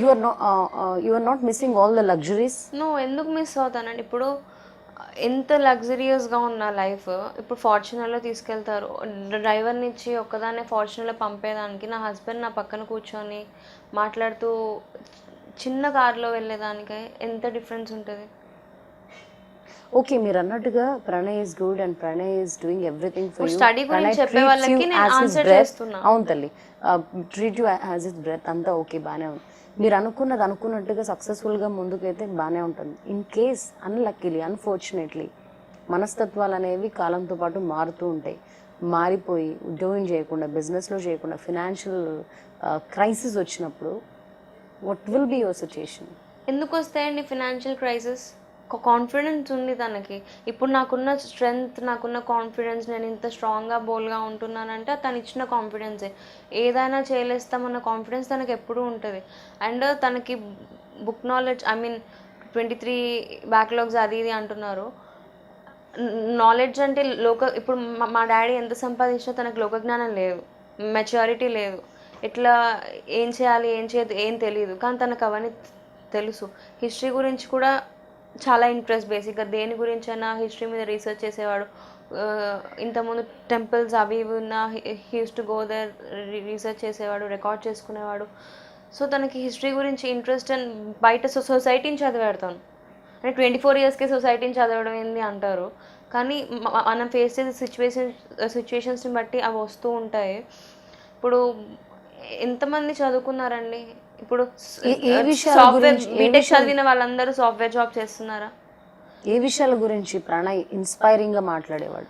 You are not missing all the luxuries? No, ఎందుకు మిస్ అవుతానండి? ఇప్పుడు ఎంత లగ్జరియస్గా ఉన్న లైఫ్ ఇప్పుడు ఫార్చునర్లో తీసుకెళ్తారు. డ్రైవర్ని ఇచ్చి ఒక్కదాన్నే ఫార్చునర్లో పంపేదానికి నా హస్బెండ్ నా పక్కన కూర్చొని మాట్లాడుతూ చిన్న కార్లో వెళ్ళేదానికి ఎంత డిఫరెన్స్ ఉంటుంది. ఓకే, మీరు అన్నట్టుగా Pranay is good and Pranay is doing everything for you. Study గురించి చెప్పే వాళ్ళకి నేను ఆన్సర్ చేస్తున్నా. అవును తల్లి, treat you as his breath, అంతా ఓకే, బాగానే ఉంది. మీరు అనుకున్నట్టుగా సక్సెస్ఫుల్గా ముందుకైతే బాగానే ఉంటుంది. ఇన్ కేస్ అన్లక్కీలీ అన్ఫార్చునేట్లీ మనస్తత్వాలు అనేవి కాలంతో పాటు మారుతూ ఉంటాయి. మారిపోయి ఉద్యోగం చేయకుండా, బిజినెస్లో చేయకుండా, ఫినాన్షియల్ క్రైసిస్ వచ్చినప్పుడు what will be your situation? ఎందుకు వస్తాయండి ఫినాన్షియల్ క్రైసిస్? కాన్ఫిడెన్స్ ఉంది తనకి. ఇప్పుడు నాకున్న స్ట్రెంగ్త్, నాకున్న కాన్ఫిడెన్స్, నేను ఇంత స్ట్రాంగ్గా బోల్డ్గా ఉంటున్నానంటే తను ఇచ్చిన కాన్ఫిడెన్సే. ఏదైనా చేయలేస్తామన్న కాన్ఫిడెన్స్ తనకి ఎప్పుడూ ఉంటుంది. అండ్ తనకి book knowledge, I mean 23 backlogs అది ఇది అంటున్నారు. నాలెడ్జ్ అంటే ఇప్పుడు మా డాడీ ఎంత సంపాదించినా తనకు లోకజ్ఞానం లేదు, మెచ్యూరిటీ లేదు, ఎట్లా ఏం చేయాలి ఏం చేయదు ఏం తెలియదు. కానీ తనకు అవన్నీ తెలుసు. హిస్టరీ గురించి కూడా చాలా ఇంట్రెస్ట్. బేసిక్గా దేని గురించి అయినా హిస్టరీ మీద రీసెర్చ్ చేసేవాడు. ఇంతకుముందు టెంపుల్స్ అవి ఇవి ఉన్న use to go there, research చేసేవాడు, రికార్డ్ చేసుకునేవాడు. సో తనకి హిస్టరీ గురించి ఇంట్రెస్ట్. అండ్ బయట సొసైటీని చదివాడుతాను. అంటే 24 ఇయర్స్కే సొసైటీని చదవడం ఏంది అంటారు, కానీ మనం ఫేస్ చేసే సిచ్యువేషన్స్ని బట్టి అవి వస్తూ ఉంటాయి. ఇప్పుడు ఎంతమంది చదువుకున్నారండి? ఇప్పుడు సాఫ్ట్వేర్ బీటెక్ చదివిన వాళ్ళందరూ సాఫ్ట్వేర్ జాబ్ చేస్తున్నారా? ఏ విషయాల గురించి ప్రణయ్ ఇన్స్పైరింగ్గా మాట్లాడేవాడు?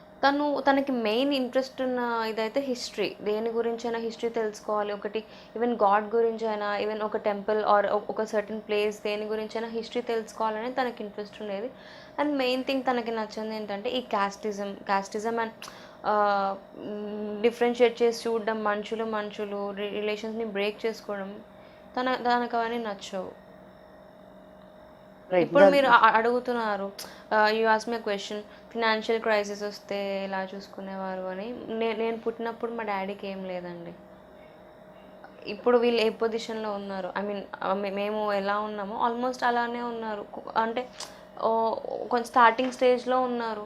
తనకి మెయిన్ ఇంట్రెస్ట్ ఉన్న ఇదైతే హిస్టరీ. దేని గురించి అయినా హిస్టరీ తెలుసుకోవాలి. ఒకటి ఈవెన్ గాడ్ గురించి అయినా, ఈవెన్ ఒక టెంపుల్ ఆర్ ఒక సర్టన్ ప్లేస్, దేని గురించి అయినా హిస్టరీ తెలుసుకోవాలని తనకి ఇంట్రెస్ట్ ఉండేది. అండ్ మెయిన్ థింగ్ తనకి నచ్చింది ఏంటంటే ఈ క్యాస్టిజం అండ్ డిఫరెన్షియేట్ చేసి చూడడం, మనుషులు రిలేషన్స్ని బ్రేక్ చేసుకోవడం, తనకు అవన్నీ నచ్చవు. ఇప్పుడు మీరు అడుగుతున్నారు, you ask me question, financial crisis వస్తే ఎలా చూసుకునేవారు అని. నేను పుట్టినప్పుడు మా డాడీకి ఏం లేదండి. ఇప్పుడు వీళ్ళు ఏ పొజిషన్లో ఉన్నారు, ఐ మీన్ మేము ఎలా ఉన్నామో ఆల్మోస్ట్ అలానే ఉన్నారు. అంటే కొంచెం స్టార్టింగ్ స్టేజ్లో ఉన్నారు.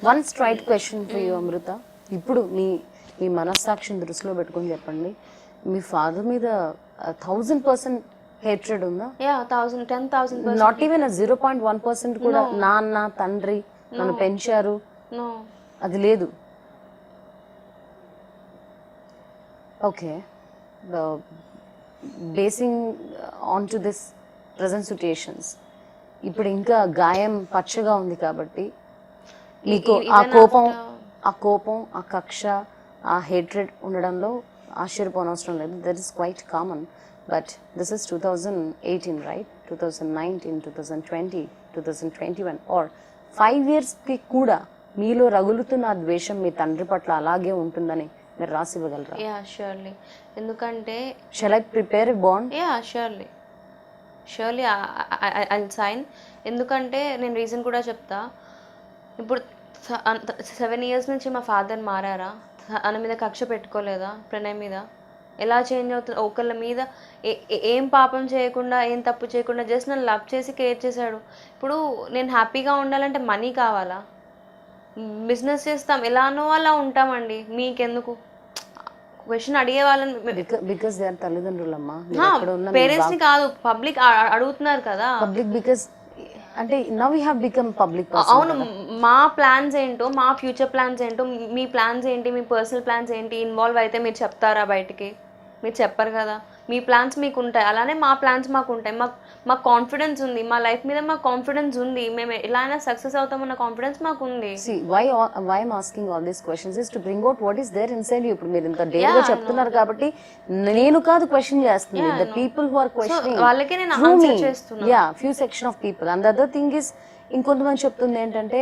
One straight question for you Amrutha. ఇప్పుడు మీ మనస్సాక్షిని దృష్టిలో పెట్టుకొని చెప్పండి, మీ ఫాదర్ మీద 1000% హేట్రెడ్ ఉందా? 10,000%. నాట్ ఈవెన్ 0.1% కూడా నాన్న తండ్రి నన్ను పెంచారు అది లేదు? Okay, basing on to this present situations, ఇప్పుడు ఇంకా గాయం పచ్చగా ఉంది కాబట్టి మీకు ఆ కోపం ఆ కక్ష ఆ హేట్రెడ్ ఉండడంలో ఆశ్చర్యపోనవసరం లేదు. That is quite common. But this is 2018, right? 2019, 2020, 2021 or 5 yearsకి కూడా మీలో రగులుతున్న ఆ ద్వేషం మీ తండ్రి పట్ల అలాగే ఉంటుందని మీరు రాసి ఇవ్వగలరా? షూర్లీ. ఎందుకంటే shall I prepare a bond? Surely I sign. ఎందుకంటే నేను రీజన్ కూడా చెప్తా. ఇప్పుడు 7 years నుంచి మా ఫాదర్ మారారా? తన మీద కక్ష పెట్టుకోలేదా? ప్రణయ్ మీద ఎలా చేంజ్ అవుతుంది? ఒకళ్ళ మీద ఏం పాపం చేయకుండా, ఏం తప్పు చేయకుండా జస్ట్ నన్ను లవ్ చేసి కేర్ చేశాడు. ఇప్పుడు నేను హ్యాపీగా ఉండాలంటే మనీ కావాలా? బిజినెస్ చేస్తాం, ఎలానో అలా ఉంటామండి. మీకెందుకు క్వశ్చన్ అడిగే వాళ్ళని? బికాస్ దే ఆర్ తల్లిదండ్రులమ్మా, పేరెంట్స్ ని కాదు, పబ్లిక్ అడుగుతున్నారు కదా. పబ్లిక్ బికాస్ అంటే now we have become public. అవును, మా ప్లాన్స్ ఏంటో, మా ఫ్యూచర్ ప్లాన్స్ ఏంటో, మీ ప్లాన్స్ ఏంటి, మీ పర్సనల్ ప్లాన్స్ ఏంటి ఇన్వాల్వ్ అయితే మీరు చెప్తారా బయటికి? మీరు చెప్పరు కదా. మీ ప్లాన్స్ మీకు ఉంటాయి, అలానే మా ప్లాన్స్ మాకు ఉంటాయి. మాకు కాన్ఫిడెన్స్ ఉంది, మా లైఫ్ మీద మాకు కాన్ఫిడెన్స్ ఉంది. మేము ఎలా అయినా సక్సెస్ అవుతామన్న కాన్ఫిడెన్స్ మాకు ఉంది. See, why I'm asking all these questions is to bring out what is there inside you. ఇప్పుడు మీరు ఇంత డేర్గా చెప్తున్నారు కాబట్టి నేను కాదు క్వశ్చన్ చేస్తుంది, the people who are questioning వాళ్ళకే నేను ఆన్సర్ చేస్తున్నా. few section of people. And the other thing is, ఇంకొంతమంది చెప్తుంది ఏంటంటే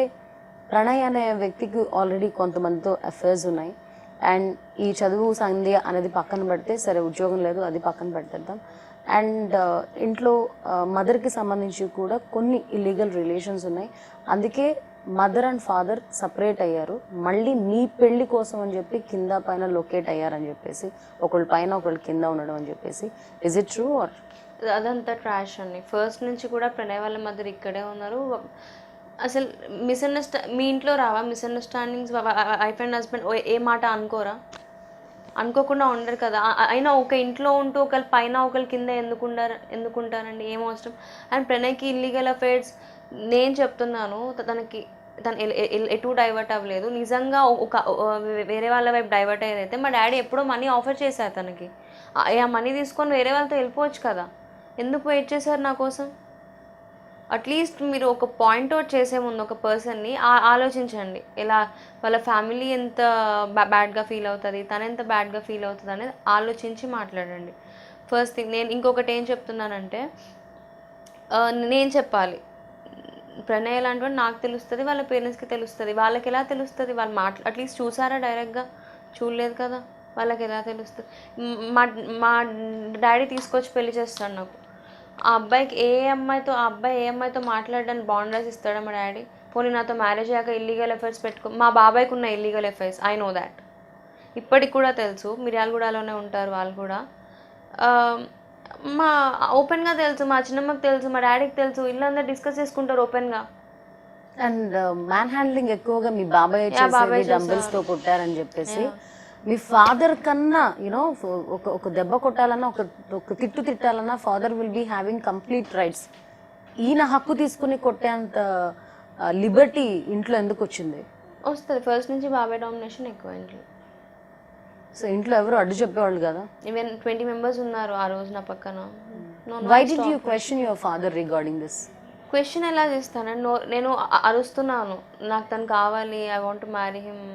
ప్రణయ్ అనే వ్యక్తికి ఆల్రెడీ కొంతమందితో అఫైర్స్ ఉన్నాయి. అండ్ ఈ చదువు సంధ్య అనేది పక్కన పెడితే, సరే ఉద్యోగం లేదు అది పక్కన పెట్టేద్దాం, అండ్ ఇంట్లో మదర్కి సంబంధించి కూడా కొన్ని ఇల్లీగల్ రిలేషన్స్ ఉన్నాయి. అందుకే మదర్ అండ్ ఫాదర్ సపరేట్ అయ్యారు. మళ్ళీ మీ పెళ్లి కోసం అని చెప్పి కింద పైన లొకేట్ అయ్యారని చెప్పేసి, ఒకళ్ళు పైన ఒకళ్ళు కింద ఉండడం అని చెప్పేసి, ఇస్ ఇట్ ట్రూ ఆర్? అదంతా ట్రాష్ అండి. ఫస్ట్ నుంచి కూడా ప్రణయ్ వాళ్ళ మదర్ ఇక్కడే ఉన్నారు. అసలు మీ ఇంట్లో రావా మిస్అండర్స్టాండింగ్స్? వైఫ్ అండ్ హస్బెండ్ ఏ మాట అనుకోరా? అనుకోకుండా ఉండరు కదా. అయినా ఒక ఇంట్లో ఉంటూ ఒకరి పైన ఒకరి కింద ఎందుకుంటారండి? ఏం అవసరం? అండ్ ప్రణయ్కి ఇల్లీగల్ అఫైర్స్ నేను చెప్తున్నాను, తను ఎటు డైవర్ట్ అవ్వలేదు. నిజంగా వేరే వాళ్ళ వైపు డైవర్ట్ అయ్యేదైతే మా డాడీ ఎప్పుడో మనీ ఆఫర్ చేశారు తనకి. ఆ మనీ తీసుకొని వేరే వాళ్ళతో వెళ్ళిపోవచ్చు కదా. ఎందుకు వెయిట్ చేశారు నా కోసం? అట్లీస్ట్ మీరు ఒక పాయింట్ అవుట్ చేసే ముందు ఒక పర్సన్ని ఆలోచించండి. ఎలా వాళ్ళ ఫ్యామిలీ ఎంత బ్యాడ్గా ఫీల్ అవుతుంది, తను ఎంత బ్యాడ్గా ఫీల్ అవుతుంది అనేది ఆలోచించి మాట్లాడండి. First thing. నేను ఇంకొకటి ఏం చెప్తున్నానంటే, నేను చెప్పాలి ప్రణయ్ ఎలాంటి వాడు నాకు తెలుస్తుంది, వాళ్ళ పేరెంట్స్కి తెలుస్తుంది. వాళ్ళకి ఎలా తెలుస్తుంది? వాళ్ళు అట్లీస్ట్ చూసారా డైరెక్ట్గా? చూడలేదు కదా, వాళ్ళకి ఎలా తెలుస్తుంది? మా డాడీ తీసుకొచ్చి పెళ్లి చేస్తాడు నాకు. ఆ అబ్బాయి ఏ అమ్మాయితో మాట్లాడడానికి బాండ్ రాసి ఇస్తాడా మా డాడీ? పోనీ నాతో మ్యారేజ్ అయ్యాక ఇల్లీగల్ అఫైర్స్ మా బాబాయ్కి ఉన్న illegal affairs I know that. ఇప్పటికి కూడా తెలుసు. మిర్యాలగూడలోనే ఉంటారు వాళ్ళు కూడా. మా ఓపెన్గా తెలుసు, మా చిన్నమ్మకి తెలుసు, మా డాడీకి తెలుసు. ఇల్లందరూ డిస్కస్ చేసుకుంటారు ఓపెన్గా. అండ్ మ్యాన్ హ్యాండ్లింగ్ ఎక్కువగా మీ బాబాయ్ డంబెల్స్ తో కొట్టారని చెప్పేసి, మీ ఫాదర్ కన్నా యూనో ఒక దెబ్బ కొట్టాలన్నా, ఒక తిట్టు తిట్టాలన్నా father will be having complete rights. ఈయన హక్కు తీసుకుని కొట్టేంత లిబర్టీ ఇంట్లో ఎందుకు వచ్చింది? వస్తుంది. ఫస్ట్ నుంచి బాబాయ్ డామినేషన్ ఎక్కువ ఇంట్లో. సో ఇంట్లో ఎవరు అడ్డు చెప్పేవాళ్ళు కదా? ఈవెన్ 20 members ఉన్నారు ఆ రోజు నా పక్కన. Why did you question your father regarding this? Question ఎలా చేస్తాను? నేను అరుస్తున్నాను, నాకు తను కావాలి, I want to marry him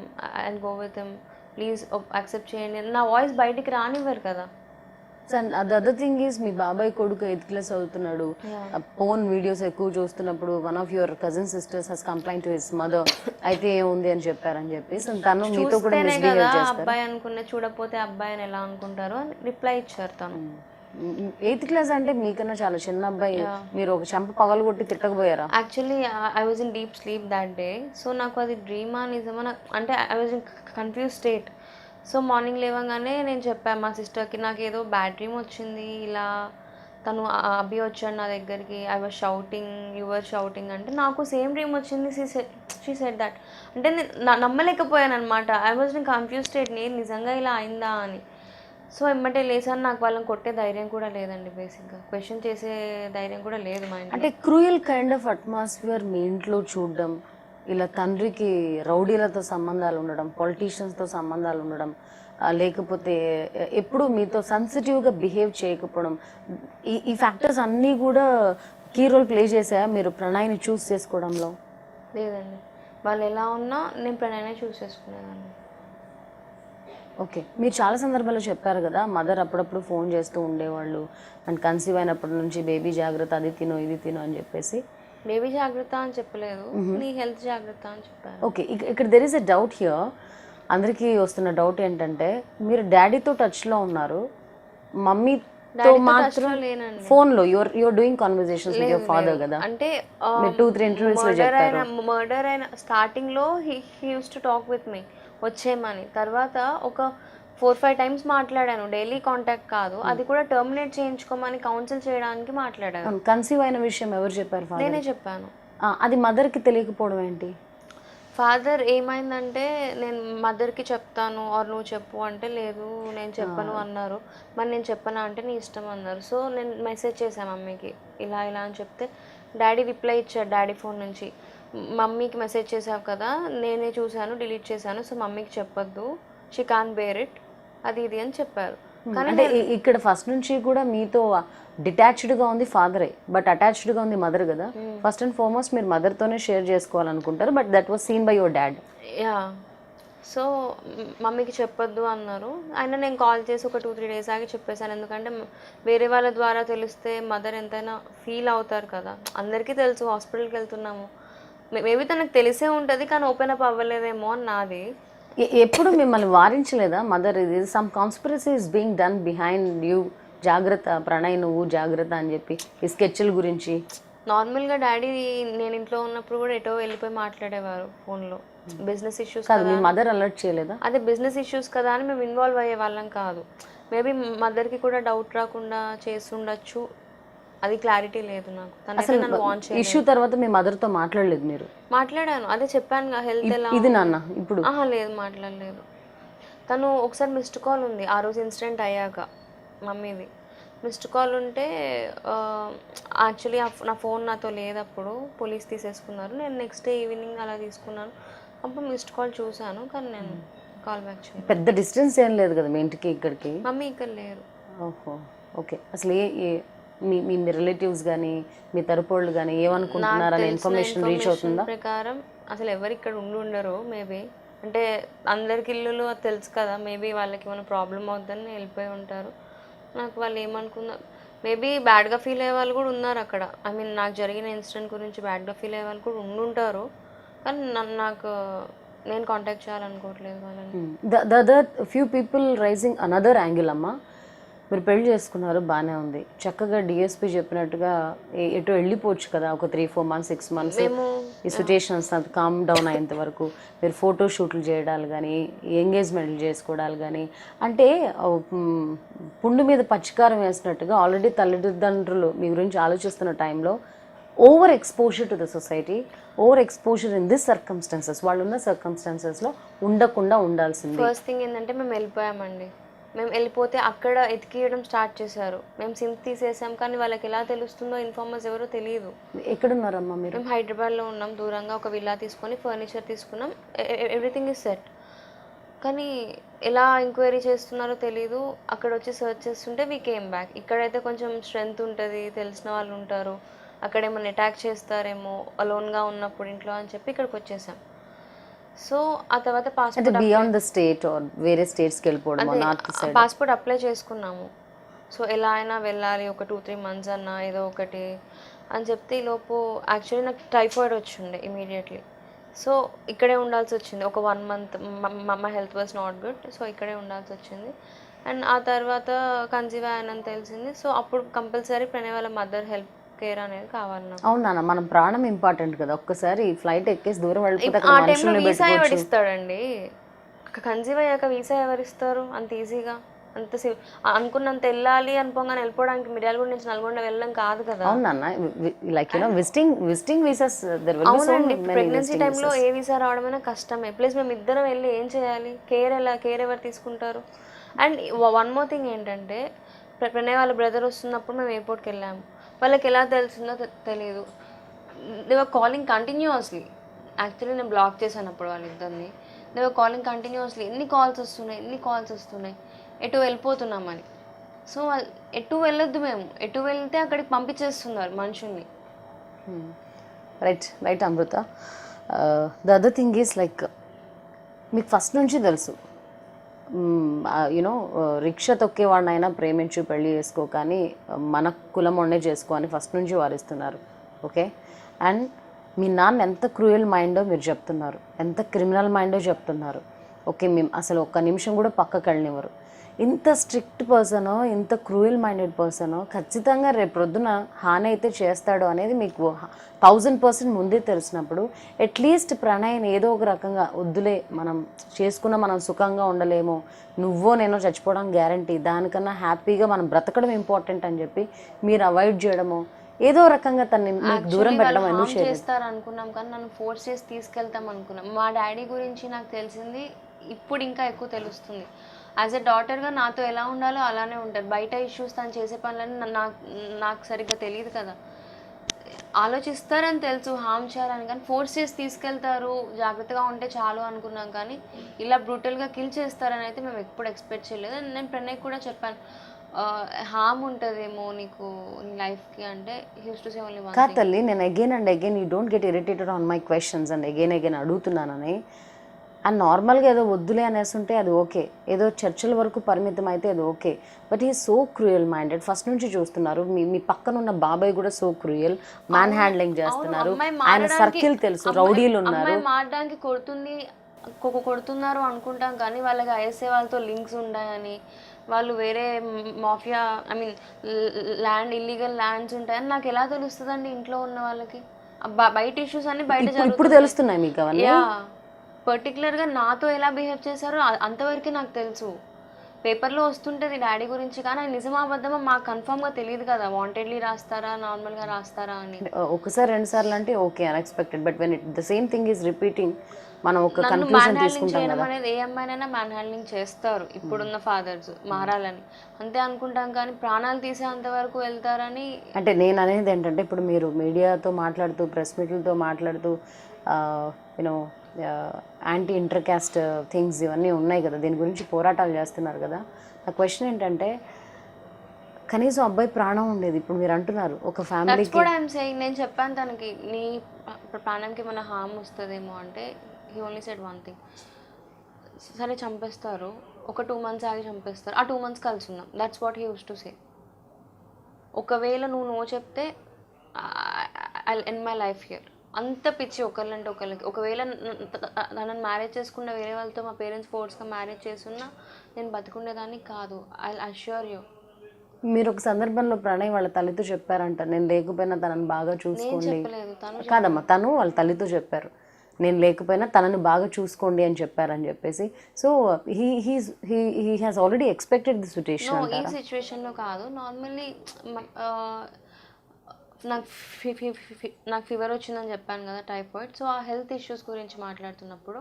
and go with him, please accept చేయండి. నా వాయిస్ బయటికి రానివ్వరు కదా. ద అదర్ థింగ్ ఈజ్, మీ బాబాయ్ కొడుకు 8th class అవుతున్నాడు. ఫోన్ వీడియోస్ ఎక్కువ చూస్తున్నప్పుడు one of your cousin sisters has complaint to his mother. అయితే ఏముంది అని చెప్పారని చెప్పేసి తను మీతో కూడా మిస్బిహేవ్ చేస్తారు. అబ్బాయి అనుకునే, చూడకపోతే అబ్బాయి అని ఎలా అనుకుంటారు అని రిప్లై ఇచ్చారు తను. 8th class అంటే మీకన్నా చాలా చిన్న అబ్బాయి. మీరు ఒక చెంప పగలు కొట్టి తిట్టకపోయారా? Actually I was in deep sleep that day. So నాకు అది డ్రీమా నిజమా అంటే I was in confuse state. So morning లేవగానే నేను చెప్పాను మా సిస్టర్కి, నాకు ఏదో బ్యాడ్ డ్రీమ్ వచ్చింది, ఇలా తను అభి వచ్చాడు నా దగ్గరికి, I was shouting, your shouting అంటే నాకు సేమ్ డ్రీమ్ వచ్చింది. She said that. అంటే నేను నమ్మలేకపోయాను అనమాట. I was in confuse state, నేను నిజంగా ఇలా అయిందా అని. సో ఎమ్మటే లేసాను. నాకు వాళ్ళని కొట్టే ధైర్యం కూడా లేదండి, బేసిక్గా క్వశ్చన్ చేసే ధైర్యం కూడా లేదు మా ఇంట్లో. అంటే క్రూయల్ కైండ్ ఆఫ్ అట్మాస్ఫియర్ మీ ఇంట్లో చూడడం, ఇలా తండ్రికి రౌడీలతో సంబంధాలు ఉండడం, పొలిటీషియన్స్తో సంబంధాలు ఉండడం, లేకపోతే ఎప్పుడు మీతో సెన్సిటివ్గా బిహేవ్ చేయకపోవడం, ఈ ఫ్యాక్టర్స్ అన్నీ కూడా కీ రోల్ ప్లే చేసాయా మీరు ప్రణయ్ని చూస్ చేసుకోవడంలో? లేదండి, వాళ్ళు ఎలా ఉన్నా నేను ప్రణయ్నే చూస్ చేసుకునేదాన్ని. ఓకే, మీరు చాలా సందర్భాల్లో చెప్పారు కదా, మదర్ అప్పుడప్పుడు ఫోన్ చేస్తూ ఉండేవాళ్ళు అండ్ కన్సీవ్ అయినప్పటి నుంచి బేబీ జాగ్రత్త, అది తిను ఇది తిను అని చెప్పేసి. బేబీ జాగ్రత్త అని చెప్పలేదు, నీ హెల్త్ జాగ్రత్త అని చెప్పారు. ఓకే, ఇక్కడ there is a doubt here. అందరికీ వస్తున్న డౌట్ ఏంటంటే, మీరు డాడీతో టచ్లో ఉన్నారు, మమ్మీతో మాత్రం ఫోన్లో your doing conversations with your father కదా? అంటే 2-3 ఇంటర్వ్యూస్ లో చెప్పారు. మర్డర్ అయిన స్టార్టింగ్లో he use to talk with me, వచ్చేయమని. తర్వాత ఒక 4-5 times మాట్లాడాను, డైలీ కాంటాక్ట్ కాదు, అది కూడా టర్మినేట్ చేయించుకోమని కౌన్సిల్ చేయడానికి మాట్లాడాను. కన్సీవ్ అయిన విషయం ఎవరు చెప్పారు? నేనే చెప్పాను. అది మదర్కి తెలియకపోవడం ఏంటి? ఫాదర్ ఏమైందంటే, నేను మదర్కి చెప్తాను ఆర్ నువ్వు చెప్పు అంటే, లేదు నేను చెప్పను అన్నారు. మరి నేను చెప్పనా అంటే నీ ఇష్టం అన్నారు. సో నేను మెసేజ్ చేశాను మమ్మీకి, ఇలా ఇలా అని చెప్తే డాడీ రిప్లై ఇచ్చాడు డాడీ ఫోన్ నుంచి, మమ్మీకి మెసేజ్ చేసావు కదా, నేనే చూశాను, డిలీట్ చేశాను, సో మమ్మీకి చెప్పొద్దు, షీ కాన్ బేర్ ఇట్, అది ఇది అని చెప్పారు. కానీ ఇక్కడ ఫస్ట్ నుంచి కూడా మీతో డిటాచ్డ్గా ఉంది ఫాదరే, బట్ అటాచ్డ్గా ఉంది మదర్ కదా. ఫస్ట్ అండ్ ఫార్మోస్ట్ మీరు మదర్తోనే షేర్ చేసుకోవాలనుకుంటారు, but that was seen by your dad. Yeah, so మమ్మీకి చెప్పొద్దు అన్నారు. అయినా నేను కాల్ చేసి ఒక 2-3 days ఆగి చెప్పేశాను, ఎందుకంటే వేరే వాళ్ళ ద్వారా తెలిస్తే మదర్ ఎంతైనా ఫీల్ అవుతారు కదా. అందరికీ తెలుసు హాస్పిటల్కి వెళ్తున్నాము, మేబీ తనకు తెలిసే ఉంటుంది కానీ ఓపెన్ అప్ అవ్వలేదేమో అని నాది. ఎప్పుడు మిమ్మల్ని వారించలేదా మదర్, ఇది some conspiracy is being done behind you, జాగ్రత్త ప్రణయ్ నువ్వు జాగ్రత్త అని చెప్పి, ఈ స్కెచ్ల గురించి? నార్మల్గా డాడీ నేను ఇంట్లో ఉన్నప్పుడు కూడా ఎటో వెళ్ళిపోయి మాట్లాడేవారు ఫోన్లో. బిజినెస్ ఇష్యూస్ కాదు, మీ మదర్ అలర్ట్ చేయలేదా? అదే బిజినెస్ ఇష్యూస్ కదా అని మేము ఇన్వాల్వ్ అయ్యే వాళ్ళం కాదు. మేబీ మదర్కి కూడా డౌట్ రాకుండా చేస్తుండొచ్చు అది క్లారిటీ లేదు నాకు. తనైతే అసలు నన్ను వాన్ చేయలేదు. ఇష్యూ తర్వాత మీ మదర్తో మాట్లాడలేదు మీరు? మాట్లాడాను, అదే చెప్పాను హెల్త్ ఎలా ఇది నాన్న ఇప్పుడు లేదు మాట్లాడలేదు. తను ఒకసారి మిస్డ్ కాల్ ఉంది ఆ రోజు ఇన్సిడెంట్ అయ్యాక, మమ్మీది మిస్డ్ కాల్ ఉంటే యాక్చువల్లీ నా ఫోన్ నాతో లేదప్పుడు, పోలీస్ తీసేసుకున్నారు. నేను నెక్స్ట్ డే ఈవినింగ్ అలా తీసుకున్నాను, అప్పుడు మిస్డ్ కాల్ చూశాను, కానీ నేను కాల్ బ్యాక్ చేయలేదు. పెద్ద డిస్టెన్స్ ఏం లేదు కదా మీ ఇంటికి ఇక్కడికి? మమ్మీ ఇక్కడ లేరు. ఓహో ఓకే. అసలు మీ మీ రిలేటివ్స్ కానీ మీ తరపోళ్ళు కానీ ఏమనుకుంటున్నారని ఇన్ఫర్మేషన్ రీచ్ అవుతుందా? ప్రకారం అసలు ఎవరు ఇక్కడ ఉండరు మేబీ, అంటే అందరికి ఇల్లులు అది తెలుసు కదా, మేబీ వాళ్ళకి ఏమైనా ప్రాబ్లం అవుతుందని వెళ్ళిపోయి ఉంటారు. నాకు వాళ్ళు ఏమనుకున్నారు, మేబీ బ్యాడ్గా ఫీల్ అయ్యే వాళ్ళు కూడా ఉన్నారు అక్కడ. ఐ మీన్ నాకు జరిగిన ఇన్సిడెంట్ గురించి బ్యాడ్గా ఫీల్ అయ్యే వాళ్ళు కూడా ఉండుంటారు, కానీ నాకు నేను కాంటాక్ట్ చేయాలనుకోవట్లేదు వాళ్ళని. The other few people raising another angle అమ్మా, మీరు పెళ్లి చేసుకున్నారు బాగానే ఉంది, చక్కగా డిఎస్పీ చెప్పినట్టుగా ఎటు వెళ్ళిపోవచ్చు కదా ఒక 3-4 months 6 months ఈ సిచ్యుయేషన్స్ కామ్ డౌన్ అయ్యేంత వరకు. మీరు ఫోటో షూట్లు చేయడాలు కానీ ఎంగేజ్మెంట్లు చేసుకోవడాలు కానీ, అంటే పుండు మీద పచ్చికారం వేసినట్టుగా ఆల్రెడీ తల్లిదండ్రులు మీ గురించి ఆలోచిస్తున్న టైంలో over exposure to the society, over exposure in this circumstances, వాళ్ళు ఉన్న సర్కమ్స్టాన్సెస్లో ఉండకుండా ఉండాల్సింది. ఫస్ట్ థింగ్ ఏంటంటే మేము వెళ్ళిపోయామండి. మేము వెళ్ళిపోతే అక్కడ ఎతికియడం స్టార్ట్ చేశారు. మేము సిమ్ తీసేసాం, కానీ వాళ్ళకి ఎలా తెలుస్తుందో ఇన్ఫార్మర్స్ ఎవరో తెలియదు. ఎక్కడున్నారమ్మా మీరు? మేము హైదరాబాద్లో ఉన్నాం, దూరంగా ఒక విల్లా తీసుకొని ఫర్నిచర్ తీసుకున్నాం, ఎవ్రీథింగ్ ఈజ్ సెట్. కానీ ఎలా ఎంక్వైరీ చేస్తున్నారో తెలీదు. అక్కడ వచ్చి సర్చ్ చేస్తుంటే వీ కేమ్ బ్యాక్. ఇక్కడైతే కొంచెం స్ట్రెంగ్త్ ఉంటుంది, తెలిసిన వాళ్ళు ఉంటారు, అక్కడ ఏమైనా అటాక్ చేస్తారేమో అలోన్గా ఉన్నప్పుడు ఇంట్లో అని చెప్పి ఇక్కడికి వచ్చేసాం. సో ఆ తర్వాత బియాండ్ ద స్టేట్ ఆర్ వేరే స్టేట్స్కి వెళ్ళిపోవడం, పాస్పోర్ట్ అప్లై చేసుకున్నాము. సో ఎలా అయినా వెళ్ళాలి, ఒక 2-3 months అన్నా ఏదో ఒకటి అని చెప్తే, ఈలోపు యాక్చువల్లీ నాకు టైఫాయిడ్ వచ్చిండే ఇమీడియట్లీ. సో ఇక్కడే ఉండాల్సి వచ్చింది ఒక 1 month. My health was not good, so ఇక్కడే ఉండాల్సి వచ్చింది. అండ్ ఆ తర్వాత కన్సీవ్ అయ్యానని తెలిసింది. సో అప్పుడు కంపల్సరీ ప్రణయ్ వాళ్ళ మదర్ హెల్ప్ కేర్ అనేది కావాలి నాకు. అవునా, మనం ప్రాణం ఇంపార్టెంట్ కదా, ఒక్కసారి ఫ్లైట్ ఎక్కేసి దూరం వెళ్ళిపోతే ఆ టైంలో వీసా ఎవరిస్తాడండి? కన్సీవ్ అయ్యాక వీసా ఎవరిస్తారు అంత ఈజీగా? అంత అనుకున్నంత వెళ్ళాలి అనుకోగానే వెళ్ళిపోవడానికి మిర్యాలగూడ నుంచి నల్గొండ వెళ్ళడం కాదు కదా. అవునన్నా, like you know visiting visas there will be so many. Pregnancy టైంలో ఏ వీసా రావడమైనా కష్టమే. ప్లస్ మేము ఇద్దరం వెళ్ళి ఏం చేయాలి, కేర్ ఎవరు తీసుకుంటారు? అండ్ వన్ మోర్ థింగ్ ఏంటంటే, ప్రణయ్ వాళ్ళ బ్రదర్ వస్తున్నప్పుడు మేము ఎయిర్పోర్ట్కి వెళ్ళాము, వాళ్ళకి ఎలా తెలిసిందో తెలియదు. They were calling continuously. Actually నేను బ్లాక్ చేశాను అప్పుడు వాళ్ళిద్దరిని. They were calling continuously. ఎన్ని కాల్స్ వస్తున్నాయి, ఎటు వెళ్ళిపోతున్నామని. సో వాళ్ళు ఎటు వెళ్ళొద్దు, మేము ఎటు వెళ్తే అక్కడికి పంపించేస్తున్నారు మనుషుల్ని. Right Amrutha. The other thing is like, మీకు ఫస్ట్ నుంచి తెలుసు యూనో రిక్షా తొక్కేవాడినైనా ప్రేమించు పెళ్ళి చేసుకో, కానీ మన కులం వండే చేసుకో అని ఫస్ట్ నుంచి వారిస్తున్నారు. ఓకే, అండ్ మీ నాన్న ఎంత క్రూయల్ మైండో మీరు చెప్తున్నారు, ఎంత క్రిమినల్ మైండో చెప్తున్నారు. ఓకే, మేము అసలు ఒక్క నిమిషం కూడా పక్కకి వెళ్ళనివ్వరు. ఇంత స్ట్రిక్ట్ పర్సనో, ఇంత క్రూయల్ మైండెడ్ పర్సనో ఖచ్చితంగా రేపు ప్రొద్దున హాని అయితే చేస్తాడు అనేది మీకు 1000% ముందే తెలిసినప్పుడు, అట్లీస్ట్ ప్రణయ్ని ఏదో ఒక రకంగా వద్దులే, మనం చేసుకున్న మనం సుఖంగా ఉండలేమో, నువ్వో నేనో చచ్చిపోవడం గ్యారంటీ, దానికన్నా హ్యాపీగా మనం బ్రతకడం ఇంపార్టెంట్ అని చెప్పి మీరు అవాయిడ్ చేయడమో, ఏదో రకంగా తనని మీకు దూరం పెట్టడం ఎందుకు చేస్తారు అనుకున్నాం, కానీ నన్ను ఫోర్స్ చేసి తీసుకెళ్తాం అనుకున్నాం. మా డాడీ గురించి నాకు తెలిసింది ఇప్పుడు ఇంకా ఎక్కువ తెలుస్తుంది. యాజ్ ఎ డాటర్గా నాతో ఎలా ఉండాలో అలానే ఉంటారు. బయట ఇష్యూస్ తను చేసే పనులని నాకు సరిగ్గా తెలియదు కదా. ఆలోచిస్తారని తెలుసు, హామ్ చేయాలని, కానీ ఫోర్స్ చేసి తీసుకెళ్తారు, జాగ్రత్తగా ఉంటే చాలు అనుకున్నాం. కానీ ఇలా బ్రూటల్గా కిల్ చేస్తారని అయితే మేము ఎప్పుడు ఎక్స్పెక్ట్ చేయలేదు. నేను ప్రణయ్ కూడా చెప్పాను, హామ్ ఉంటుందేమో నీకు నీ లైఫ్కి అంటే, use to say only one thing. తల్లి, నేను again and again you don't get irritated on my questions and again అడుగుతున్నానని. అండ్ నార్మల్గా ఏదో వద్దులే అనేసి ఉంటే అది ఓకే, ఏదో చర్చల వరకు పరిమితం అయితే అది ఓకే. బట్ ఈ సో క్రూయల్ మైండెడ్, ఫస్ట్ నుంచి చూస్తున్నారు. మీ పక్కన ఉన్న బాబాయ్ కూడా సో క్రూయల్, మ్యాన్ హ్యాండ్లింగ్ చేస్తున్నారు, ఆయన సర్కిల్ తెలుసు, రౌడీలు ఉన్నారు. మారడానికి కొడుతున్నారు అనుకుంటాం, కానీ వాళ్ళకి ఐఎస్ఏ వాళ్ళతో లింక్స్ ఉన్నాయని, వాళ్ళు వేరే mafia I mean illegal lands ఉంటాయని నాకు ఎలా తెలుస్తుందండి? ఇంట్లో ఉన్న వాళ్ళకి బయట ఇష్యూస్ అన్ని బయట ఇప్పుడు తెలుస్తున్నాయి మీకు అవన్నీ. పర్టికులర్గా నాతో ఎలా బిహేవ్ చేశారో అంతవరకే నాకు తెలుసు. పేపర్లో వస్తుంటుంది డాడీ గురించి, కానీ అది నిజమా అబద్ధమా మాకు కన్ఫర్మ్గా తెలియదు కదా, వాంటెడ్లీ రాస్తారా నార్మల్గా రాస్తారా అని. ఒకసారి 2 సార్లు అంటే okay unexpected, but when it the same thing is repeating మనం ఒక నన్ను మ్యాన్ కన్క్లూజన్ హ్యాండ్లింగ్ తీసుకుంటాం చేయడం కదా. అనేది ఏ అమ్మాయినైనా మ్యాన్ హ్యాండ్లింగ్ చేస్తారు ఇప్పుడున్న ఫాదర్స్, మారాలని అంతే అనుకుంటాం, కానీ ప్రాణాలు తీసేంత వరకు వెళ్తారని. అంటే నేను అనేది ఏంటంటే ఇప్పుడు మీరు మీడియాతో మాట్లాడుతూ ప్రెస్ మీట్లతో మాట్లాడుతూ you know anti inter caste things ఇవన్నీ ఉన్నాయి కదా, దీని గురించి పోరాటాలు చేస్తున్నారు కదా. నా క్వశ్చన్ ఏంటంటే కనీసం అబ్బాయి ప్రాణం ఉండేది, ఇప్పుడు మీరు అంటున్నారు ఒక ఫ్యామిలీకి. కూడా ఐఎమ్ సేయింగ్, నేను చెప్పాను తనకి నీ ప్రాణంకి మన హామ్ వస్తుందేమో అంటే he only said one thing, సరే చంపేస్తారు, ఒక 2 months ఆగి చంపేస్తారు, ఆ 2 months కలిసి ఉన్నాం, that's what he use to సే. ఒకవేళ నువ్వు నో చెప్తే I end my life here. అంత పిచ్చి ఒకళ్ళంటే ఒకళ్ళకి. ఒకవేళ నన్ను మ్యారేజ్ చేసుకున్న వేరే వాళ్ళతో మా పేరెంట్స్ ఫోర్స్గా మ్యారేజ్ చేస్తున్నా నేను బతుకుండేదాన్ని కాదు, ఐ అష్యూర్ యూ. మీరు ఒక సందర్భంలో ప్రణయ్ వాళ్ళ తల్లితో చెప్పారంట, నేను లేకపోయినా తనని బాగా చూసుకోండి. చెప్పలేదు, తను కాదమ్మా, తను వాళ్ళ తల్లితో చెప్పారు, నేను లేకపోయినా తనని బాగా చూసుకోండి అని చెప్పారని చెప్పేసి. So he has already expected the situation ఈ అంటారా? సిచ్యువేషన్లో కాదు, నార్మల్లీ నాకు ఫీవర్ వచ్చిందని చెప్పాను కదా, టైఫాయిడ్. సో ఆ హెల్త్ ఇష్యూస్ గురించి మాట్లాడుతున్నప్పుడు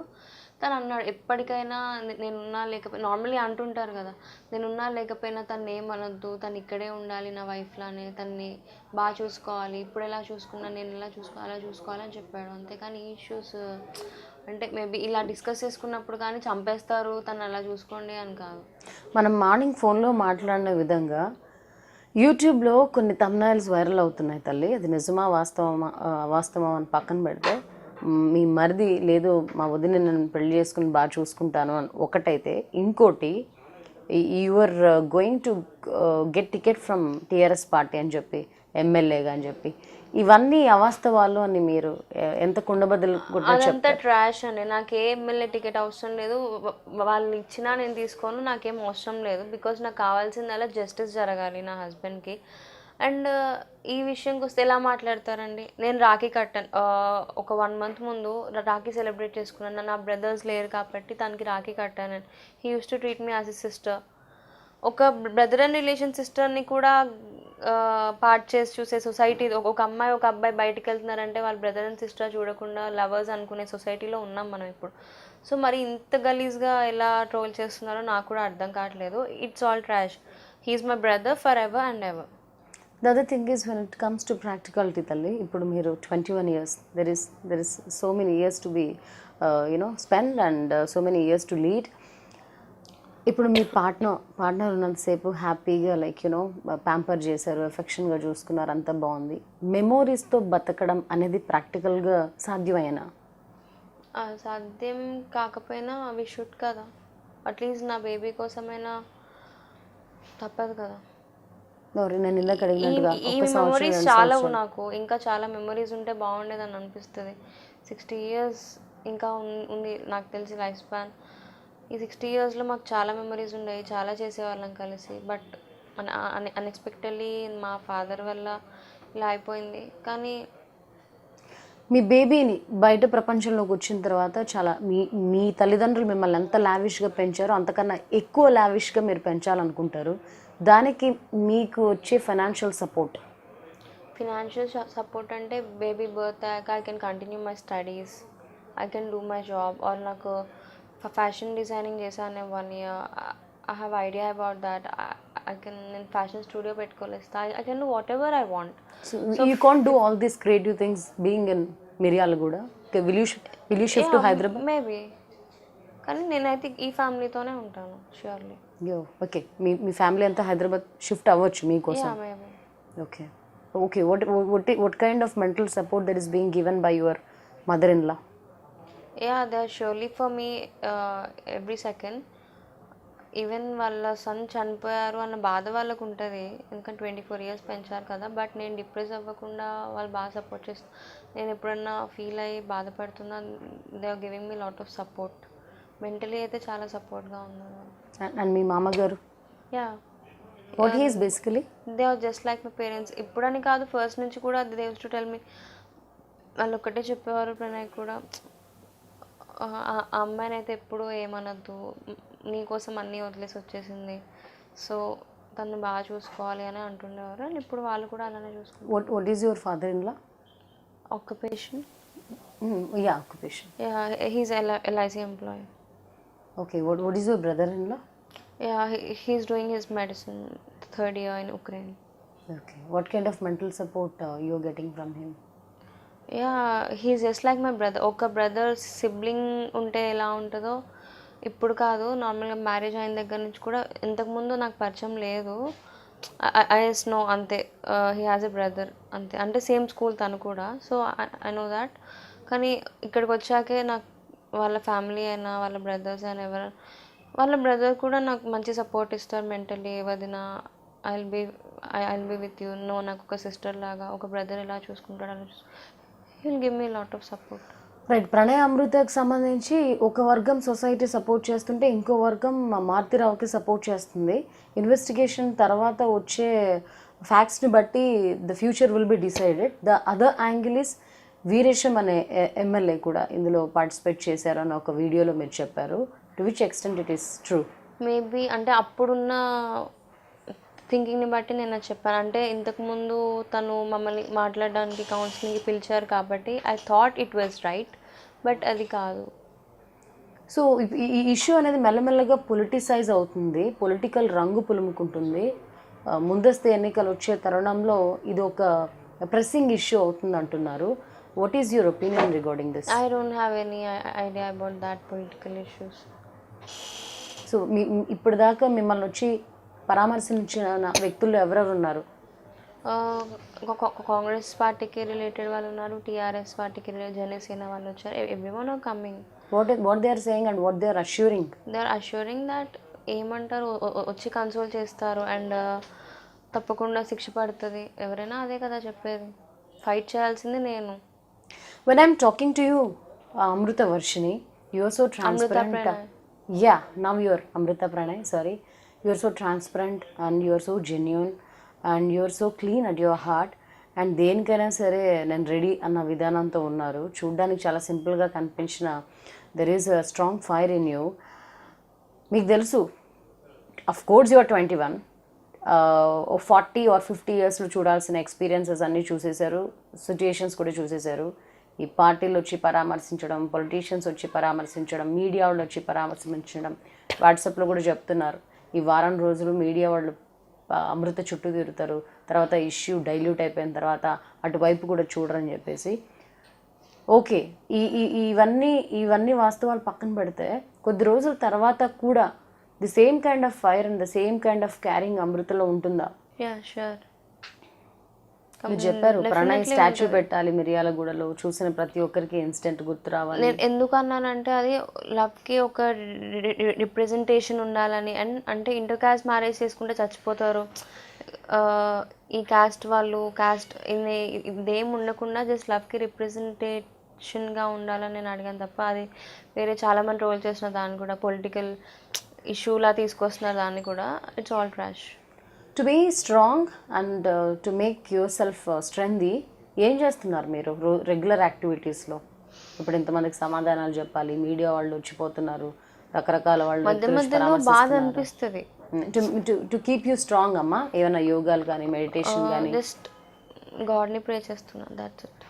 తను అన్నాడు, ఎప్పటికైనా నేనున్నా లేకపోయినా, నార్మల్లీ అంటుంటారు కదా, నేనున్నా లేకపోయినా తను ఏమనొద్దు, తను ఇక్కడే ఉండాలి నా వైఫ్లానే, తన్ని బాగా చూసుకోవాలి, ఇప్పుడు ఎలా చూసుకున్నా నేను ఎలా చూసుకోవాలి అలా చూసుకోవాలని చెప్పాడు. అంతేకాని ఈ ఇష్యూస్ అంటే మేబీ ఇలా డిస్కస్ చేసుకున్నప్పుడు కానీ చంపేస్తారు తను అలా చూసుకోండి అని కాదు. మనం మార్నింగ్ ఫోన్లో మాట్లాడిన విధంగా యూట్యూబ్లో కొన్ని థంబ్నైల్స్ వైరల్ అవుతున్నాయి తల్లి, అది నిజమా వాస్తవం అని పక్కన పెడితే, మీ మరిది లేదు మా వదిన నన్ను పెళ్లి చేసుకుని బాగా చూసుకుంటాను అని ఒకటైతే, ఇంకోటి you're going to get ticket from TRS party అని చెప్పి, ఎమ్మెల్యేగా అని చెప్పి, ఇవన్నీ అవాస్తవాలు అని మీరు ఎంత కుండబద్దలు అదంతా ట్రాష్ అండి. నాకు ఏ ఎమ్మెల్యే టికెట్ అవసరం లేదు, వాళ్ళు ఇచ్చినా నేను తీసుకోను, నాకేం అవసరం లేదు. బికాజ్ నాకు కావాల్సిందల్లా జస్టిస్ జరగాలి నా హస్బెండ్కి. అండ్ ఈ విషయంకి వస్తే ఎలా మాట్లాడతారండి, నేను రాఖీ కట్టాను ఒక 1 month ముందు రాఖీ సెలబ్రేట్ చేసుకున్నాను, నా బ్రదర్స్ లేరు కాబట్టి తనకి రాఖీ కట్టాను. He use to treat me as a sister. ఒక బ్రదర్ అండ్ రిలేషన్ సిస్టర్ని కూడా పార్ట్ చేసి చూసే సొసైటీ, ఒక అమ్మాయి ఒక అబ్బాయి బయటికి వెళ్తున్నారంటే వాళ్ళ బ్రదర్ అండ్ సిస్టర్ చూడకుండా లవర్స్ అనుకునే సొసైటీలో ఉన్నాం మనం ఇప్పుడు. సో మరి ఇంత గలీజ్గా ఎలా ట్రోల్ చేస్తున్నారో నాకు కూడా అర్థం కావట్లేదు. It's all trash. He's my brother for ever and ever. The other thing is when it comes to practicality తల్లి, ఇప్పుడు మీరు 21 years, there is so many years to be spend and so many years to lead. ఇప్పుడు మీ partner ఉన్నంతసేపు హ్యాపీగా pamper చేశారు, ఎఫెక్షన్గా చూసుకున్నారు, అంతా బాగుంది. మెమోరీస్తో బతకడం అనేది ప్రాక్టికల్గా సాధ్యమేనా? సాధ్యం కాకపోయినా అవి షుడ్ కదా, అట్లీస్ట్ నా బేబీ కోసమైనా తప్పదు కదా. నేను ఇందాక అడిగినట్టుగా ఈ మెమొరీస్ చాలా నాకు ఇంకా చాలా మెమొరీస్ ఉంటే బాగుండేదని అనిపిస్తుంది. 60 years ఇంకా ఉంది నాకు తెలిసి లైఫ్ స్పాన్. ఈ 60 yearsలో మాకు చాలా మెమొరీస్ ఉండేవి, చాలా చేసేవాళ్ళం కలిసి. బట్ అన్ఎక్స్పెక్టెడ్లీ మా ఫాదర్ వల్ల ఇలా అయిపోయింది. కానీ మీ బేబీని బయట ప్రపంచంలోకి వచ్చిన తర్వాత చాలా మీ తల్లిదండ్రులు మిమ్మల్ని ఎంత లావిష్గా పెంచారో అంతకన్నా ఎక్కువ లావిష్గా మీరు పెంచాలనుకుంటారు. దానికి మీకు వచ్చే ఫైనాన్షియల్ సపోర్ట్ అంటే బేబీ బర్త్ అయ్యాక I can continue my studies, I can do my job. Or నాకు ఫ్యాషన్ డిజైనింగ్ చేశాను 1 year, I have idea about that. నేను ఫ్యాషన్ స్టూడియో పెట్టుకోలేస్తా, I can do whatever I want. So you can't do all these creative things being in Miryalaguda. Will you shift to Hyderabad? Maybe, కానీ నేనైతే ఈ ఫ్యామిలీతోనే ఉంటాను surely. Okay, మీ family అంతా Hyderabad shift అవ్వచ్చు మీకోసం? Okay okay. what kind of mental support that is being given by your mother-in-law? Yeah, they are surely for me every second. Even వాళ్ళ sun చనిపోయారు అన్న బాధ వాళ్ళకు ఉంటుంది, ఎందుకంటే 24 years పెంచారు కదా. బట్ నేను డిప్రెస్ అవ్వకుండా వాళ్ళు బాగా సపోర్ట్ చేస్తారు. నేను ఎప్పుడన్నా ఫీల్ అయ్యి బాధపడుతున్నా, they are giving me lot of support. Mentally అయితే చాలా సపోర్ట్గా ఉన్నారు. అండ్ మీ మామగారు? Yeah, what he is basically? They are just like my parents. ఇప్పుడని కాదు, ఫస్ట్ నుంచి కూడా they used to tell me. వాళ్ళు ఒక్కటే చెప్పేవారు, ప్రణయ్ కూడా, ఆ అమ్మాయిని అయితే ఎప్పుడూ ఏమనద్దు, నీ కోసం అన్నీ వదిలేసి వచ్చేసింది, సో తను బాగా చూసుకోవాలి అని అంటుండేవారు. అండ్ ఇప్పుడు వాళ్ళు కూడా అలానే చూసుకుంటారు. What is your father-in-law? Occupation, Yeah, occupation. He's LIC employee. Okay, what is your brother-in-law? He's doing his medicine third year in Ukraine. Okay, what kind of mental support you're getting from him? He's just like my brother. ఒక brother sibling ఉంటే ఎలా ఉంటుందో ఇప్పుడు కాదు, నార్మల్గా marriage అయిన దగ్గర నుంచి కూడా. ఇంతకుముందు నాకు పరిచయం లేదు, ఐ జస్ట్ నో అంతే, హీ హ్యాస్ ఎ బ్రదర్ అంతే. అంటే సేమ్ స్కూల్ తను కూడా, సో ఐ నో దాట్. కానీ ఇక్కడికి వచ్చాకే నాకు వాళ్ళ ఫ్యామిలీ అయినా వాళ్ళ బ్రదర్స్ అయినా వాళ్ళ బ్రదర్ కూడా నాకు మంచి సపోర్ట్ ఇస్తారు మెంటలీ. వదినా, I will be with you, no నాకు ఒక సిస్టర్ లాగా, ఒక బ్రదర్ ఎలా చూసుకుంటాడు అలా he will give me lot of support. Right, Pranay అమృతకు సంబంధించి ఒక వర్గం సొసైటీ సపోర్ట్ చేస్తుంటే ఇంకో వర్గం మారుతిరావుకి సపోర్ట్ చేస్తుంది. ఇన్వెస్టిగేషన్ తర్వాత వచ్చే ఫ్యాక్ట్స్ని బట్టి the future will be decided. The other angle is Veeresham అనే ఎమ్మెల్యే కూడా ఇందులో పార్టిసిపేట్ చేశారని ఒక వీడియోలో మీరు చెప్పారు. To which extent it is true? Maybe అంటే అప్పుడున్న థింకింగ్ని బట్టి నేను అది చెప్పాను. అంటే ఇంతకుముందు తను మమ్మల్ని మాట్లాడడానికి కౌన్సిలింగ్కి పిలిచారు కాబట్టి I thought it was right, but అది కాదు. సో ఈ ఇష్యూ అనేది మెల్లమెల్లగా పొలిటిసైజ్ అవుతుంది, పొలిటికల్ రంగు పులుముకుంటుంది. ముందస్తు ఎన్నికలు వచ్చే తరుణంలో ఇది ఒక ప్రెస్సింగ్ ఇష్యూ అవుతుంది అంటున్నారు. What is your opinion regarding this? I don't have any idea about that political issues. So ఇప్పుడు దాకా మిమ్మల్ని వచ్చి పరామర్శించిన వ్యక్తులు ఎవరెవరు ఉన్నారు? కాంగ్రెస్ పార్టీకి రిలేటెడ్ వాళ్ళు ఉన్నారు, టీఆర్ఎస్ పార్టీకి జనసేన వాళ్ళు వచ్చారు. Everyone are coming. What they are saying and what they are assuring? They are assuring that ఏమంటారు, వచ్చి కన్సోల్ చేస్తారు అండ్ తప్పకుండా శిక్ష పడుతుంది. ఎవరైనా అదే కదా చెప్పేది, ఫైట్ చేయాల్సింది నేను. When I'm talking to you, Amrita Varshini, you are so transparent. Amrita Pranay. Yeah, now you are Amrita Pranay, sorry. You are so transparent and you are so genuine and you are so clean at your heart. And దేనికైనా సరే నేను ready అన్న విధానంతో ఉన్నారు. చూడ్డానికి చాలా సింపుల్గా కనిపించిన there is a strong fire in you. మీకు తెలుసు, of course you are 21, 40 or 50 ఇయర్స్లో చూడాల్సిన ఎక్స్పీరియన్సెస్ అన్నీ చూసేశారు, సిచ్యుయేషన్స్ కూడా చూసేశారు. ఈ పార్టీలు వచ్చి పరామర్శించడం, పొలిటీషియన్స్ వచ్చి పరామర్శించడం, మీడియా వాళ్ళు వచ్చి పరామర్శించడం, వాట్సాప్లో కూడా చెప్తున్నారు ఈ వారం రోజులు మీడియా వాళ్ళు అమృత చుట్టూ తిరుగుతారు, తర్వాత ఇష్యూ డైల్యూట్ అయిపోయిన తర్వాత అటువైపు కూడా చూడరని చెప్పేసి. ఓకే, ఇవన్నీ వాస్తవాలు పక్కన పెడితే కొద్ది రోజుల తర్వాత కూడా the same kind of fire and the same kind of caring అమృతలో ఉంటుందా? Yeah sure. మీరు చెప్పారు ప్రణయ్ స్టాచ్యూ పెట్టాలి మిర్యాలగూడలో, చూసిన ప్రతి ఒక్కరికి ఇన్సిడెంట్ గుర్తు రావాలి. నేను ఎందుకు అన్నానంటే అది లవ్కి ఒక రిప్రజెంటేషన్ ఉండాలని. అండ్ అంటే ఇంటర్ క్యాస్ట్ మ్యారేజ్ చేసుకుంటే చచ్చిపోతారు, ఈ క్యాస్ట్ వాళ్ళు క్యాస్ట్ ఇదేం ఉండకుండా జస్ట్ లవ్కి రిప్రజెంటేషన్గా ఉండాలని నేను అడిగాను తప్ప అది వేరే చాలామంది రోల్ చేసిన దాన్ని కూడా పొలిటికల్ ఇష్యూలా తీసుకొస్తున్నారు దాన్ని కూడా. It's all trash. To be strong and to make yourself strength ఏం చేస్తున్నారు మీరు రెగ్యులర్ యాక్టివిటీస్లో? ఇప్పుడు ఇంతమందికి సమాధానాలు చెప్పాలి, మీడియా వాళ్ళు వచ్చిపోతున్నారు, రకరకాల వాళ్ళు మధ్యలో బాధ అనిపిస్తుంది. టు కీప్ యూ స్ట్రాంగ్ అమ్మా, ఏమైనా యోగాలు కానీ మెడిటేషన్ కానీ? జస్ట్ గాడ్ని ప్రే చేస్తున్నాను, that's it.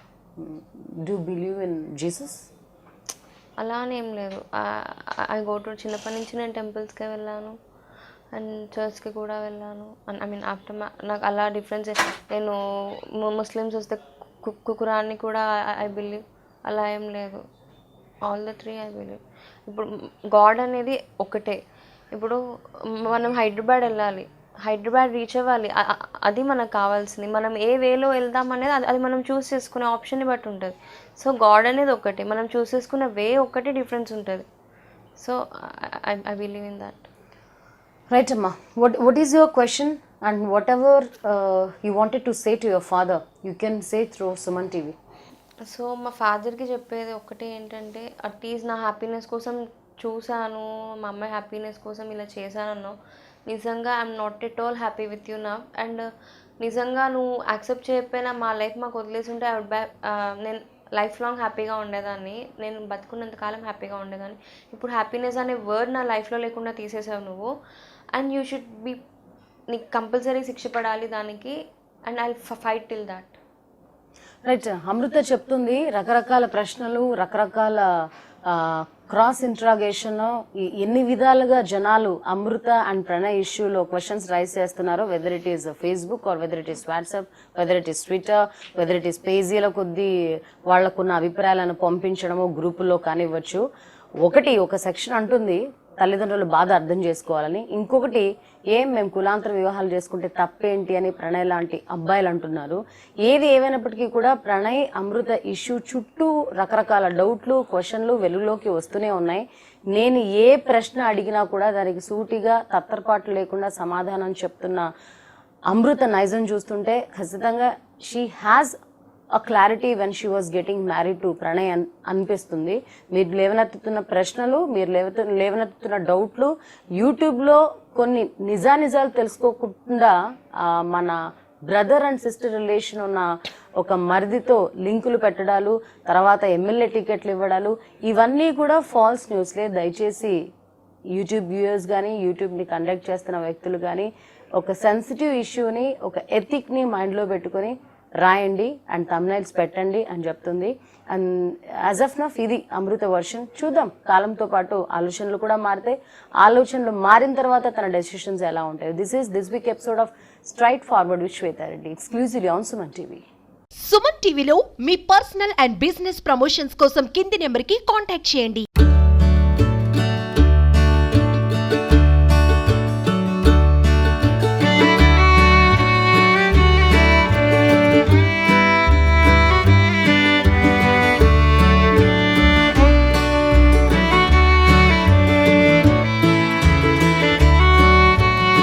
Do believe in Jesus? అలా అని ఏం లేదు. ఐ గో టు చిన్నప్పటి నుంచి నేను టెంపుల్స్కే వెళ్ళాను అండ్ చర్చ్కి కూడా వెళ్ళాను. ఐ మీన్ ఆఫ్టర్ నాకు అలా డిఫరెన్స్. నేను ముస్లిమ్స్ వస్తే కురాన్ని కూడా ఐ బిలీవ్, అలా ఏం లేదు. All the three I believe. ఇప్పుడు గాడ్ అనేది ఒకటే. ఇప్పుడు మనం హైదరాబాద్ వెళ్ళాలి, హైదరాబాద్ రీచ్ అవ్వాలి, అది మనకు కావాల్సింది. మనం ఏ వేలో వెళ్దాం అనేది అది మనం చూస్ చేసుకునే ఆప్షన్ని బట్టి ఉంటుంది. సో గాడ్ అనేది ఒకటి, మనం చూస్ చేసుకునే వే ఒకటి డిఫరెన్స్ ఉంటుంది. So I believe in that. Right, Amma. What is your question and whatever you wanted to say to your father, you can say through Suman TV. So మా ఫాదర్కి చెప్పేది ఒకటే ఏంటంటే, అట్లీస్ట్ నా హ్యాపీనెస్ కోసం చూశాను, మా అమ్మాయి హ్యాపీనెస్ కోసం ఇలా చేశానన్నావు. నిజంగా I'm not at all happy with you నా. అండ్ నిజంగా నువ్వు యాక్సెప్ట్ చేయకపోయినా మా లైఫ్ మాకు వదిలేసి ఉంటే నేను లైఫ్ లాంగ్ హ్యాపీగా ఉండేదాన్ని, నేను బతుకున్నంత కాలం హ్యాపీగా ఉండేదాన్ని. ఇప్పుడు హ్యాపీనెస్ అనే వర్డ్ నా లైఫ్లో లేకుండా తీసేసావు నువ్వు. అండ్ యూ షుడ్ బీ, నీకు కంపల్సరీ శిక్ష పడాలి దానికి. And I fight till that. Right. Amrutha చెప్తుంది రకరకాల ప్రశ్నలు, రకరకాల క్రాస్ ఇంట్రాగేషన్, ఎన్ని విధాలుగా జనాలు అమృత అండ్ ప్రణయ్ ఇష్యూలో క్వశ్చన్స్ రైజ్ చేస్తున్నారో, whether it is Facebook or whether it is WhatsApp, whether it is Twitter, whether it is పేజీల కొద్దీ వాళ్లకున్న అభిప్రాయాలను పంపించడము గ్రూపుల్లో కానివ్వచ్చు. ఒక సెక్షన్ అంటుంది తల్లిదండ్రుల బాధ అర్థం చేసుకోవాలని, ఇంకొకటి మేము కులాంతర వివాహాలు చేసుకుంటే తప్పేంటి అని ప్రణయ్ లాంటి అబ్బాయిలు అంటున్నారు. ఏది ఏమైనప్పటికీ కూడా ప్రణయ్ అమృత ఇష్యూ చుట్టూ రకరకాల డౌట్లు, క్వశ్చన్లు వెలుగులోకి వస్తూనే ఉన్నాయి. నేను ఏ ప్రశ్న అడిగినా కూడా దానికి సూటిగా తత్తరపాటు లేకుండా సమాధానం చెప్తున్న అమృత నైజం చూస్తుంటే ఖచ్చితంగా she has a clarity when she was getting married to Pranay అనిపిస్తుంది. మీరు లేవనెత్తుతున్న ప్రశ్నలు, మీరు లేవనెత్తుతున్న డౌట్లు, యూట్యూబ్లో కొన్ని నిజాలు తెలుసుకోకుండా మన బ్రదర్ అండ్ సిస్టర్ రిలేషన్ ఉన్న ఒక మరిదితో లింకులు పెట్టడాలు, తర్వాత ఎమ్మెల్యే టికెట్లు ఇవ్వడాలు, ఇవన్నీ కూడా ఫాల్స్ న్యూస్లే. దయచేసి యూట్యూబ్ వ్యూయర్స్ కానీ, యూట్యూబ్ని కండక్ట్ చేస్తున్న వ్యక్తులు కానీ ఒక సెన్సిటివ్ ఇష్యూని, ఒక ఎథిక్ని మైండ్లో పెట్టుకొని రాయండి అండ్ థంబ్నైల్స్ పెట్టండి అని చెప్తుంది. అండ్ యాజ్ ఆఫ్ నఫ్ ఇది అమృత వర్షన్. చూద్దాం, కాలంతో పాటు ఆలోచనలు కూడా మారుతాయి. ఆలోచనలు మారిన తర్వాత తన డెసిషన్స్ ఎలా ఉంటాయి. This week episode of straight forward with Shweta Reddy, exclusively on Suman TV. Suman టీవీలో మీ పర్సనల్ అండ్ బిజినెస్ ప్రమోషన్స్ కోసం కింది నెంబర్కి కాంటాక్ట్ చేయండి.